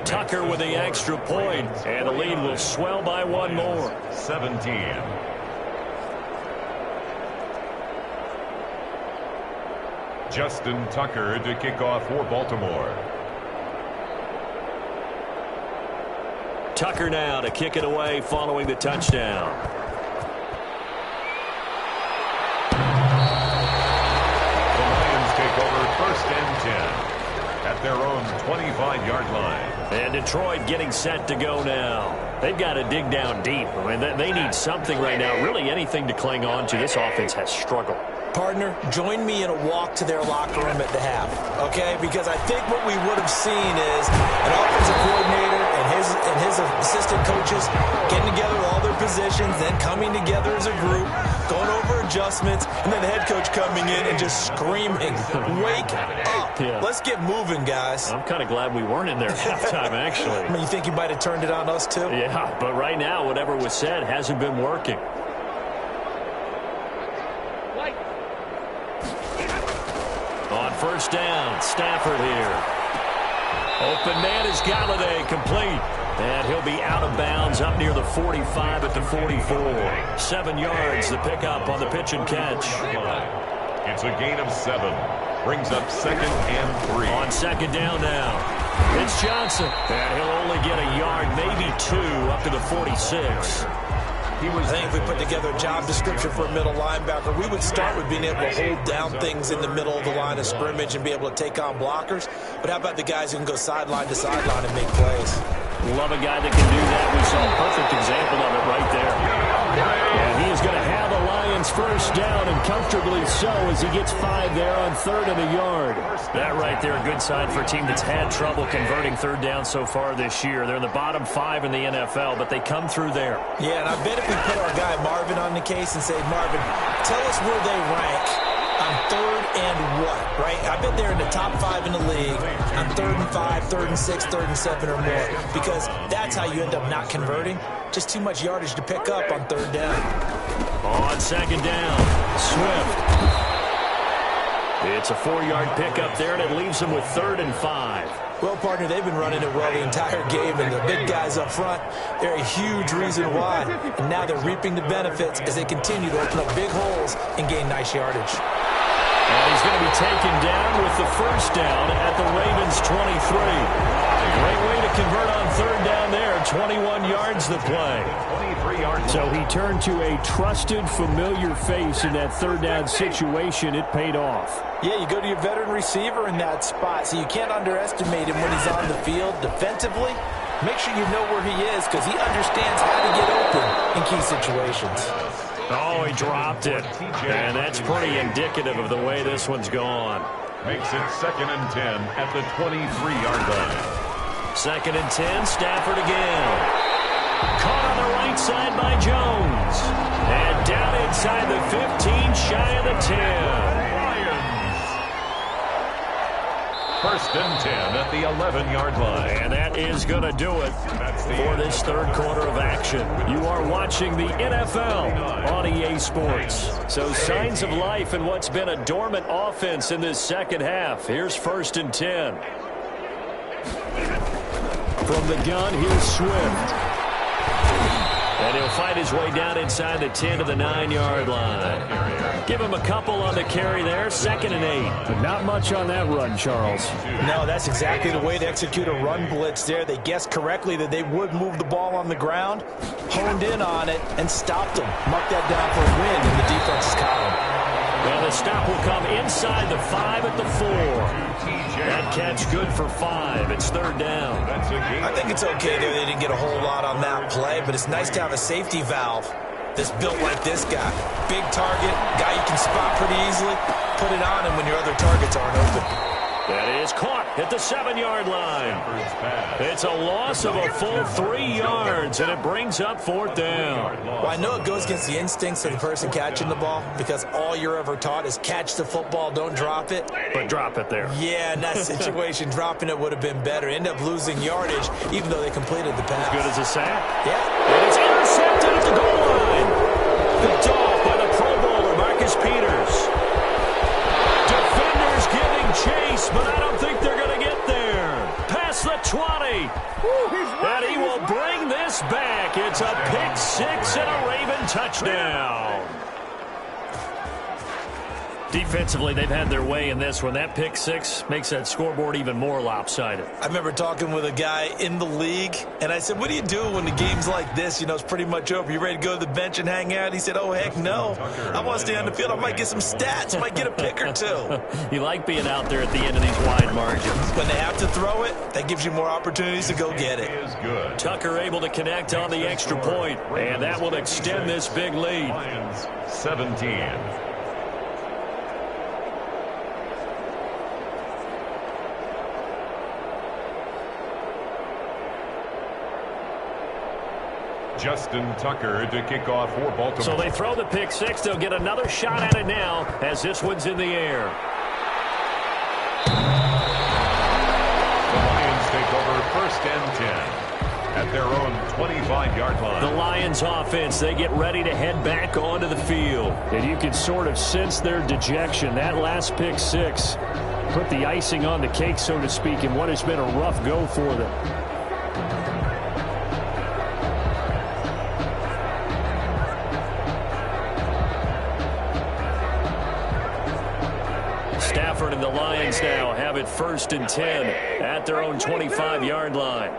Tucker with the extra point, and the lead will swell by one more. 17. Justin Tucker to kick off for Baltimore. Tucker now to kick it away following the touchdown. The Lions take over 1st and 10 at their own 25-yard line. And Detroit getting set to go now. They've got to dig down deep. I mean, they need something right now, really anything to cling on to. This offense has struggled. Partner, join me in a walk to their locker room at the half, okay? Because I think what we would have seen is an offensive coordinator and his assistant coaches getting together all their positions, then coming together as a group, going over adjustments, and then the head coach coming in and just screaming, "Wake up! Yeah. Let's get moving, guys." I'm kind of glad we weren't in there at halftime, actually. I mean, you think you might have turned it on us, too? Yeah, but right now, whatever was said hasn't been working. On first down, Stafford here. Open man is Galladay, complete. And he'll be out of bounds up near the 45 at the 44. 7 yards, the pickup on the pitch and catch. It's a gain of 7. Brings up 2nd and 3. On second down now. It's Johnson. And he'll only get a yard, maybe 2, up to the 46. I think if we put together a job description for a middle linebacker, we would start with being able to hold down things in the middle of the line of scrimmage and be able to take on blockers. But how about the guys who can go sideline to sideline and make plays? Love a guy that can do that. We saw a perfect example of it right there. And he is going to have the Lions first down, and comfortably so, as he gets 5 there on 3rd and a yard. That right there, a good sign for a team that's had trouble converting 3rd down so far this year. They're in the bottom 5 in the NFL, but they come through there. Yeah, and I bet if we put our guy Marvin on the case and say, "Marvin, tell us where they rank on 3rd and what," right? I bet they're in the top 5 in the league on 3rd and 5, 3rd and 6, 3rd and 7 or more, because that's how you end up not converting. Just too much yardage to pick up on 3rd down. On second down, Swift. It's a 4-yard pickup there, and it leaves them with 3rd and 5. Well, partner, they've been running it well the entire game, and the big guys up front, they're a huge reason why. And now they're reaping the benefits as they continue to open up big holes and gain nice yardage. And he's going to be taken down with the first down at the Ravens 23. Great way to convert on 3rd down there. 21 yards the play. 23 yards. So he turned to a trusted, familiar face in that 3rd down situation. It paid off. Yeah, you go to your veteran receiver in that spot, so you can't underestimate him when he's on the field defensively. Make sure you know where he is, because he understands how to get open in key situations. Oh, he dropped it. And that's pretty indicative of the way this one's gone. Makes it 2nd and 10 at the 23-yard line. 2nd and 10, Stafford again. Caught on the right side by Jones. And down inside the 15, shy of the 10. 1st and 10 at the 11-yard line. And that is going to do it for this 3rd quarter of action. You are watching the NFL on EA Sports. So signs of life in what's been a dormant offense in this second half. Here's 1st and 10. From the gun, here's Swift. And he'll fight his way down inside the 10 to the 9-yard line. Give him a couple on the carry there. 2nd and 8. Not much on that run, Charles. No, that's exactly the way to execute a run blitz there. They guessed correctly that they would move the ball on the ground, honed in on it, and stopped them. Mark that down for a win in the defense's column. Well, the stop will come inside the 5 at the 4. That catch good for 5. It's 3rd down. I think it's okay there. They didn't get a whole lot on that play, but it's nice to have a safety valve That's built like this guy. Big target, guy you can spot pretty easily. Put it on him when your other targets aren't open. That is caught at the 7-yard line. It's a loss of a full 3 yards, and it brings up 4th down. Well, I know it goes against the instincts of the person catching the ball because all you're ever taught is catch the football, don't drop it. But drop it there. Yeah, in that situation, dropping it would have been better. End up losing yardage, even though they completed the pass. As good as a sack. Yeah. And it's intercepted at the goal line. Picked off by the Pro Bowler, Marcus Peters. Defenders giving chase, but I don't think they're going to get there. Past the 20. And he will bring this back. It's a pick 6 and a Raven touchdown. Defensively, they've had their way in this one. That pick 6 makes that scoreboard even more lopsided. I remember talking with a guy in the league, and I said, what do you do when the game's like this? You know, it's pretty much over. You ready to go to the bench and hang out? He said, oh, heck no. I want to stay on the field. I might get some stats. Might get a pick or two. You like being out there at the end of these wide margins. When they have to throw it, that gives you more opportunities to go get it. Tucker able to connect on the extra point, and that will extend this big lead. Lions 17. Justin Tucker to kick off for Baltimore. So they throw the pick 6. They'll get another shot at it now as this one's in the air. The Lions take over 1st and 10 at their own 25-yard line. The Lions offense, they get ready to head back onto the field. And you can sort of sense their dejection. That last pick 6 put the icing on the cake, so to speak, in what has been a rough go for them. Stafford and the Lions now have it 1st and 10 at their own 25-yard line.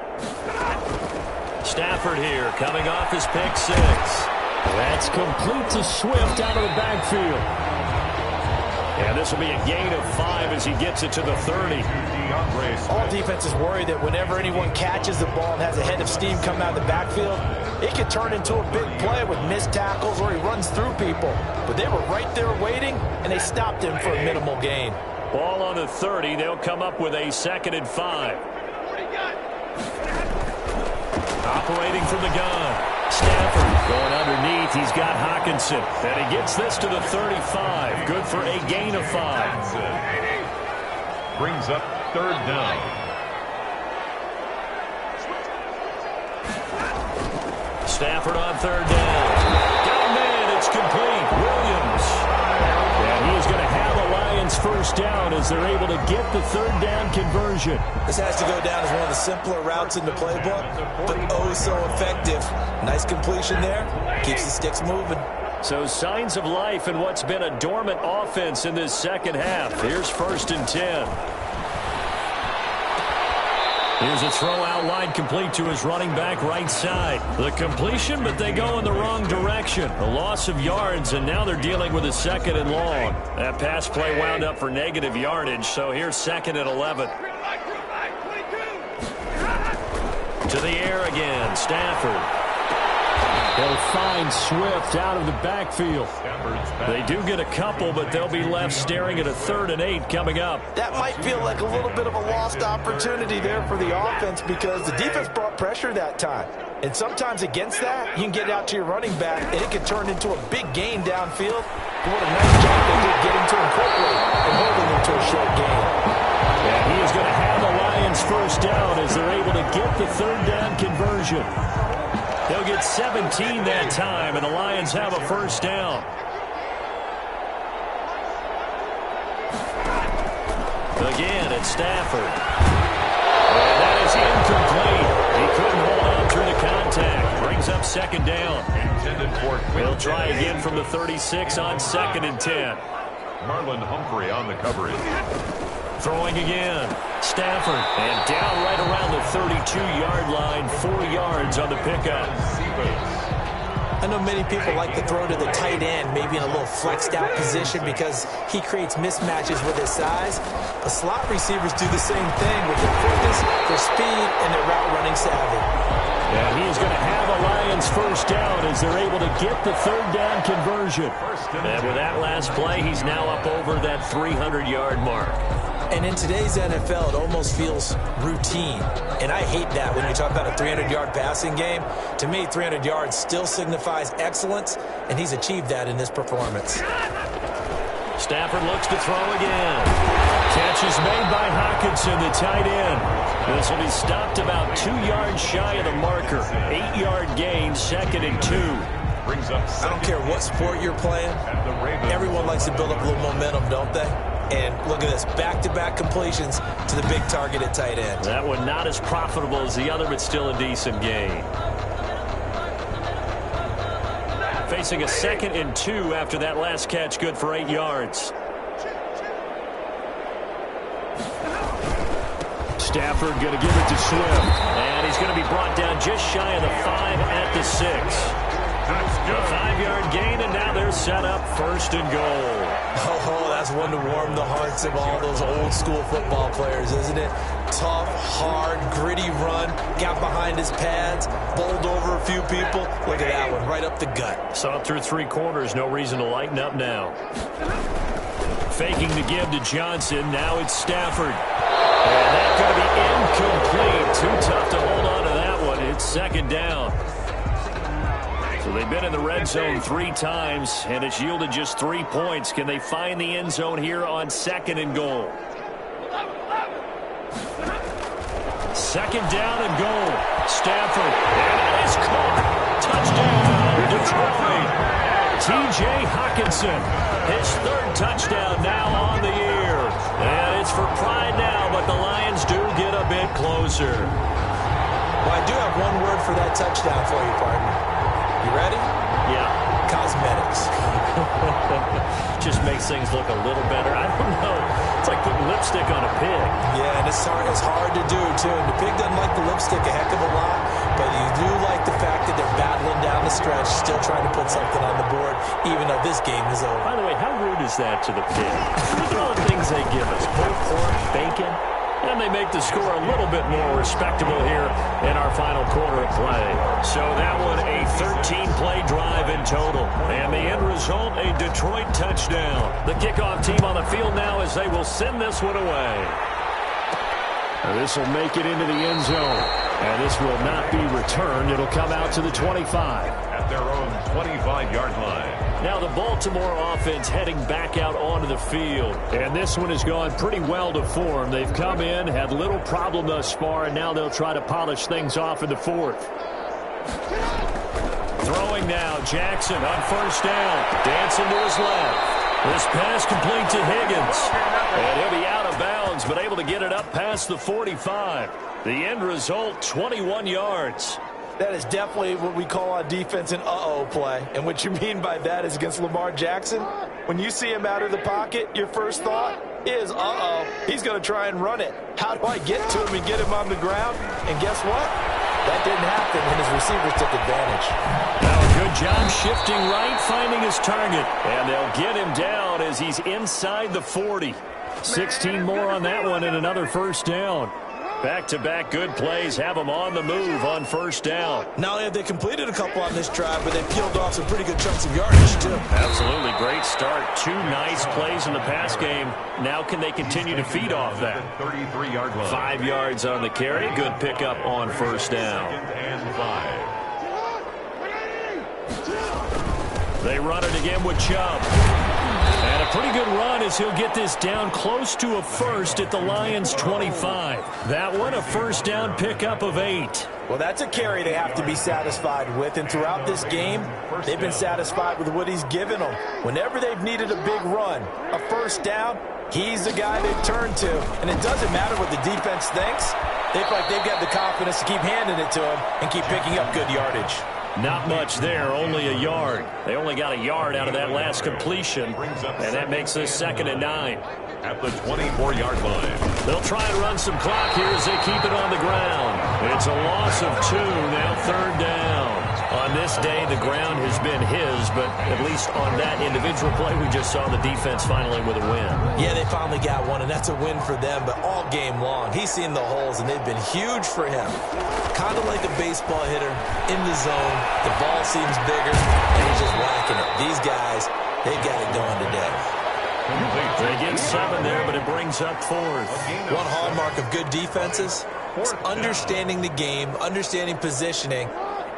Stafford here coming off his pick 6. That's complete to Swift out of the backfield. And this will be a gain of 5 as he gets it to the 30. All defenses worry that whenever anyone catches the ball and has a head of steam come out of the backfield, it could turn into a big play with missed tackles or he runs through people. But they were right there waiting, and they stopped him for a minimal gain. Ball on the 30. They'll come up with a 2nd and 5. Operating from the gun. Stafford going underneath. He's got Hawkinson. And he gets this to the 35. Good for a gain of 5. Brings up 3rd down. Stafford on 3rd down. Got a man. It's complete. Williams. And he is going to have a Lions 1st down as they're able to get the 3rd down conversion. This has to go down as one of the simpler routes in the playbook, but oh so effective. Nice completion there. Keeps the sticks moving. So signs of life in what's been a dormant offense in this 2nd half. Here's 1st and 10. Here's a throw out wide, complete to his running back right side. The completion, but they go in the wrong direction. A loss of yards, and now they're dealing with a 2nd and long. That pass play wound up for negative yardage, so here's 2nd and 11. To the air again, Stafford. They'll find Swift out of the backfield. They do get a couple, but they'll be left staring at a 3rd and 8 coming up. That might feel like a little bit of a lost opportunity there for the offense because the defense brought pressure that time. And sometimes against that, you can get out to your running back, and it can turn into a big gain downfield. But what a nice job they did getting to him quickly and holding him to a short gain. And he is going to have the Lions 1st down as they're able to get the 3rd down conversion. They'll get 17 that time, and the Lions have a 1st down. Again, it's Stafford. And that is incomplete. He couldn't hold on through the contact. Brings up 2nd down. They'll try again from the 36 on 2nd and 10. Marlon Humphrey on the coverage. Throwing again. Stafford. And down right around the 32-yard line. 4 yards on the pickup. I know many people like to throw to the tight end, maybe in a little flexed out position because he creates mismatches with his size. But slot receivers do the same thing with their quickness, their speed, and their route running savvy. And he is going to have a Lions first down as they're able to get the third down conversion. And with that last play, he's now up over that 300-yard mark. And in today's NFL, it almost feels routine. And I hate that when you talk about a 300-yard passing game. To me, 300 yards still signifies excellence, and he's achieved that in this performance. Stafford looks to throw again. Catch is made by Hockenson, the tight end. This will be stopped about 2 yards shy of the marker. 8-yard gain, 2nd and 2. I don't care what sport you're playing. Everyone likes to build up a little momentum, don't they? And look at this, back-to-back completions to the big target at tight end. That one not as profitable as the other, but still a decent gain. Facing a 2nd and 2 after that last catch, good for 8 yards. Stafford going to give it to Swift. And he's going to be brought down just shy of the 5 at the 6. A 5-yard gain, and now they're set up 1st and goal. Oh, that's one to warm the hearts of all those old-school football players, isn't it? Tough, hard, gritty run, got behind his pads, bowled over a few people. Look at that one, right up the gut. Saw it through 3 quarters, no reason to lighten up now. Faking to give to Johnson, now it's Stafford. And that's going to be incomplete. Too tough to hold on to that one. It's 2nd down. So they've been in the red zone 3 times, and it's yielded just 3 points. Can they find the end zone here on 2nd and goal? 2nd down and goal. Stafford, and it is caught. Touchdown, Detroit. T.J. Hockenson, his 3rd touchdown now on the year. And it's for pride now, but the Lions do get a bit closer. Well, I do have one word for that touchdown for you, partner. You ready? Yeah. Cosmetics. Just makes things look a little better. I don't know. It's like putting lipstick on a pig. Yeah, and it's hard to do, too. And the pig doesn't like the lipstick a heck of a lot, but you do like the fact that they're battling down the stretch, still trying to put something on the board, even though this game is over. By the way, how rude is that to the pig? Look at all the things they give us. Pulled pork, bacon. And they make the score a little bit more respectable here in our final quarter of play. So that one, a 13-play drive in total. And the end result, a Detroit touchdown. The kickoff team on the field now as they will send this one away. This will make it into the end zone. And this will not be returned. It'll come out to the 25. At their own 25-yard line. Now the Baltimore offense heading back out onto the field. And this one has gone pretty well to form. They've come in, had little problem thus far, and now they'll try to polish things off in the 4th. Throwing now, Jackson on 1st down. Dancing to his left. This pass complete to Higgins. And he'll be out of bounds, but able to get it up past the 45. The end result, 21 yards. That is definitely what we call on defense an uh-oh play. And what you mean by that is against Lamar Jackson, when you see him out of the pocket, your first thought is, uh-oh, he's going to try and run it. How do I get to him and get him on the ground? And guess what? That didn't happen, and his receivers took advantage. Now a good job shifting right, finding his target. And they'll get him down as he's inside the 40. 16 more on that one and another 1st down. Back-to-back good plays have them on the move on 1st down. Not only have they completed a couple on this drive, but they peeled off some pretty good chunks of yardage, too. Absolutely great start. 2 nice plays in the pass game. Now can they continue to feed off that? 33-yard line. 5 yards on the carry. Good pickup on 1st down. 2nd and 5. They run it again with Chubb. And a pretty good run as he'll get this down close to a 1st at the Lions' 25. That one, a 1st down pickup of 8. Well, that's a carry they have to be satisfied with. And throughout this game, they've been satisfied with what he's given them. Whenever they've needed a big run, a 1st down, he's the guy they've turned to. And it doesn't matter what the defense thinks. They feel like they've got the confidence to keep handing it to him and keep picking up good yardage. Not much there, only a yard. They only got a yard out of that last completion, and that makes this 2nd and 9. At the 24-yard line. They'll try and run some clock here as they keep it on the ground. It's a loss of 2, now 3rd down. On this day, the ground has been his, but at least on that individual play, we just saw the defense finally with a win. Yeah, they finally got one, and that's a win for them, but all game long, he's seen the holes, and they've been huge for him. Kind of like a baseball hitter in the zone. The ball seems bigger, and he's just whacking it. These guys, they've got it going today. They get 7 there, but it brings up 4th. One hallmark of good defenses is understanding the game, understanding positioning,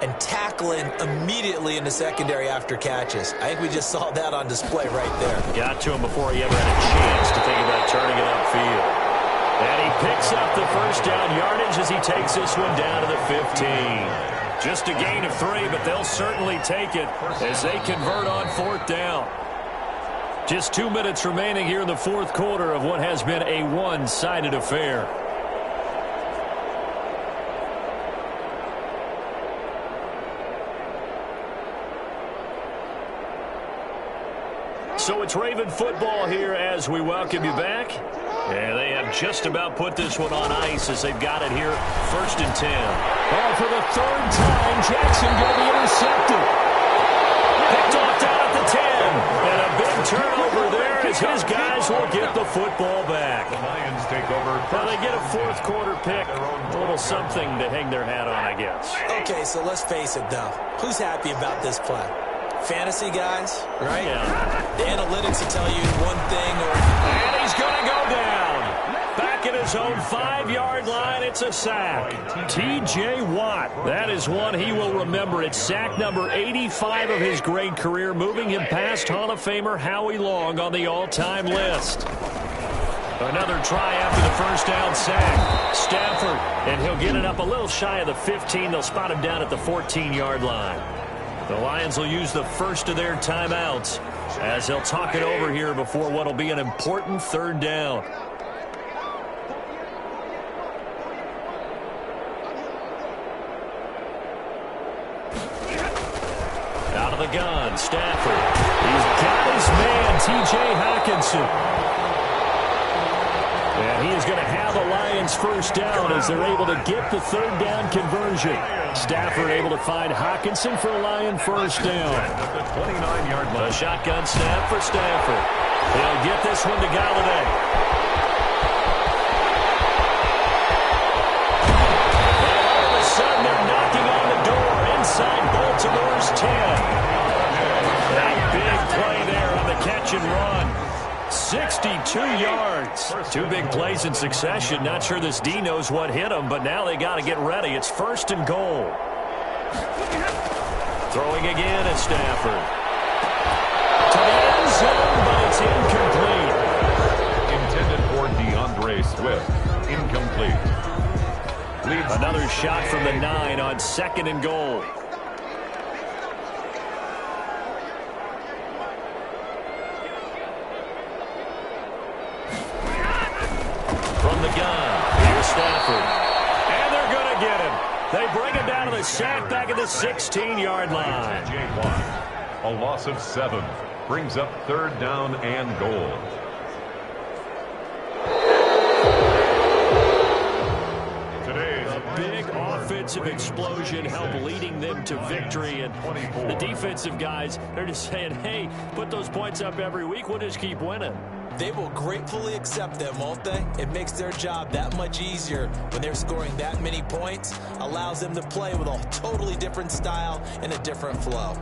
and tackling immediately in the secondary after catches. I think we just saw that on display right there. Got to him before he ever had a chance to think about turning it upfield. And he picks up the first down yardage as he takes this one down to the 15. Just a gain of 3, but they'll certainly take it as they convert on 4th down. Just 2 minutes remaining here in the 4th quarter of what has been a one-sided affair. So it's Raven football here as we welcome you back. And they have just about put this one on ice as they've got it here, 1st and 10. Oh, for the 3rd time, Jackson going to be intercepted. Picked off down at the 10. And a big turnover there as his guys will get the football back. The Lions take over. Well, they get a 4th quarter pick. A little something to hang their hat on, I guess. Okay, so let's face it, though. Who's happy about this play? Fantasy guys, right? Yeah. The analytics will tell you one thing or... And he's going to go down. Back at his own 5-yard line, it's a sack. T.J. Watt, that is one he will remember. It's sack number 85 of his great career, moving him past Hall of Famer Howie Long on the all-time list. Another try after the first down sack. Stafford, and he'll get it up a little shy of the 15. They'll spot him down at the 14-yard line. The Lions will use the first of their timeouts as they'll talk it over here before what will be an important 3rd down. Out of the gun, Stafford. He's got his man, T.J. Hockenson. And he is going to have the Lions 1st down as they're able to get the 3rd down conversion. Stafford able to find Hockenson for a Lion 1st down. At the 29-yard line. A shotgun snap for Stafford. He'll get this one to Galladay. And all of a sudden they're knocking on the door inside Baltimore's 10. That big play there on the catch and run. 62 yards. 2 big plays in succession. Not sure this D knows what hit him, but now they got to get ready. It's 1st and goal. Throwing again at Stafford. To the end zone, but it's incomplete. Intended for DeAndre Swift. Incomplete. Another shot from the 9 on 2nd and goal. From the gun, here's Stafford. And they're going to get him. They bring him down to the sack back at the 16-yard line. T.J. Watt, a loss of 7, brings up 3rd down and goal. Big offensive explosion helped leading them to victory, and the defensive guys, they're just saying, hey, put those points up every week, we'll just keep winning. They will gratefully accept them, won't they? It makes their job that much easier when they're scoring that many points. Allows them to play with a totally different style and a different flow.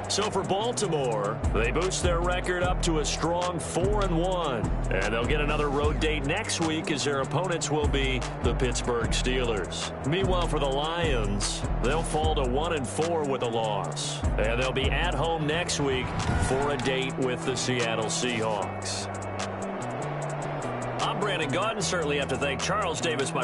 So for Baltimore, they boost their record up to a strong 4-1. And they'll get another road date next week as their opponents will be the Pittsburgh Steelers. Meanwhile, for the Lions, they'll fall to 1-4 with a loss. And they'll be at home next week for a date with the Seattle Seahawks. I'm Brandon Gaudin. Certainly have to thank Charles Davis, my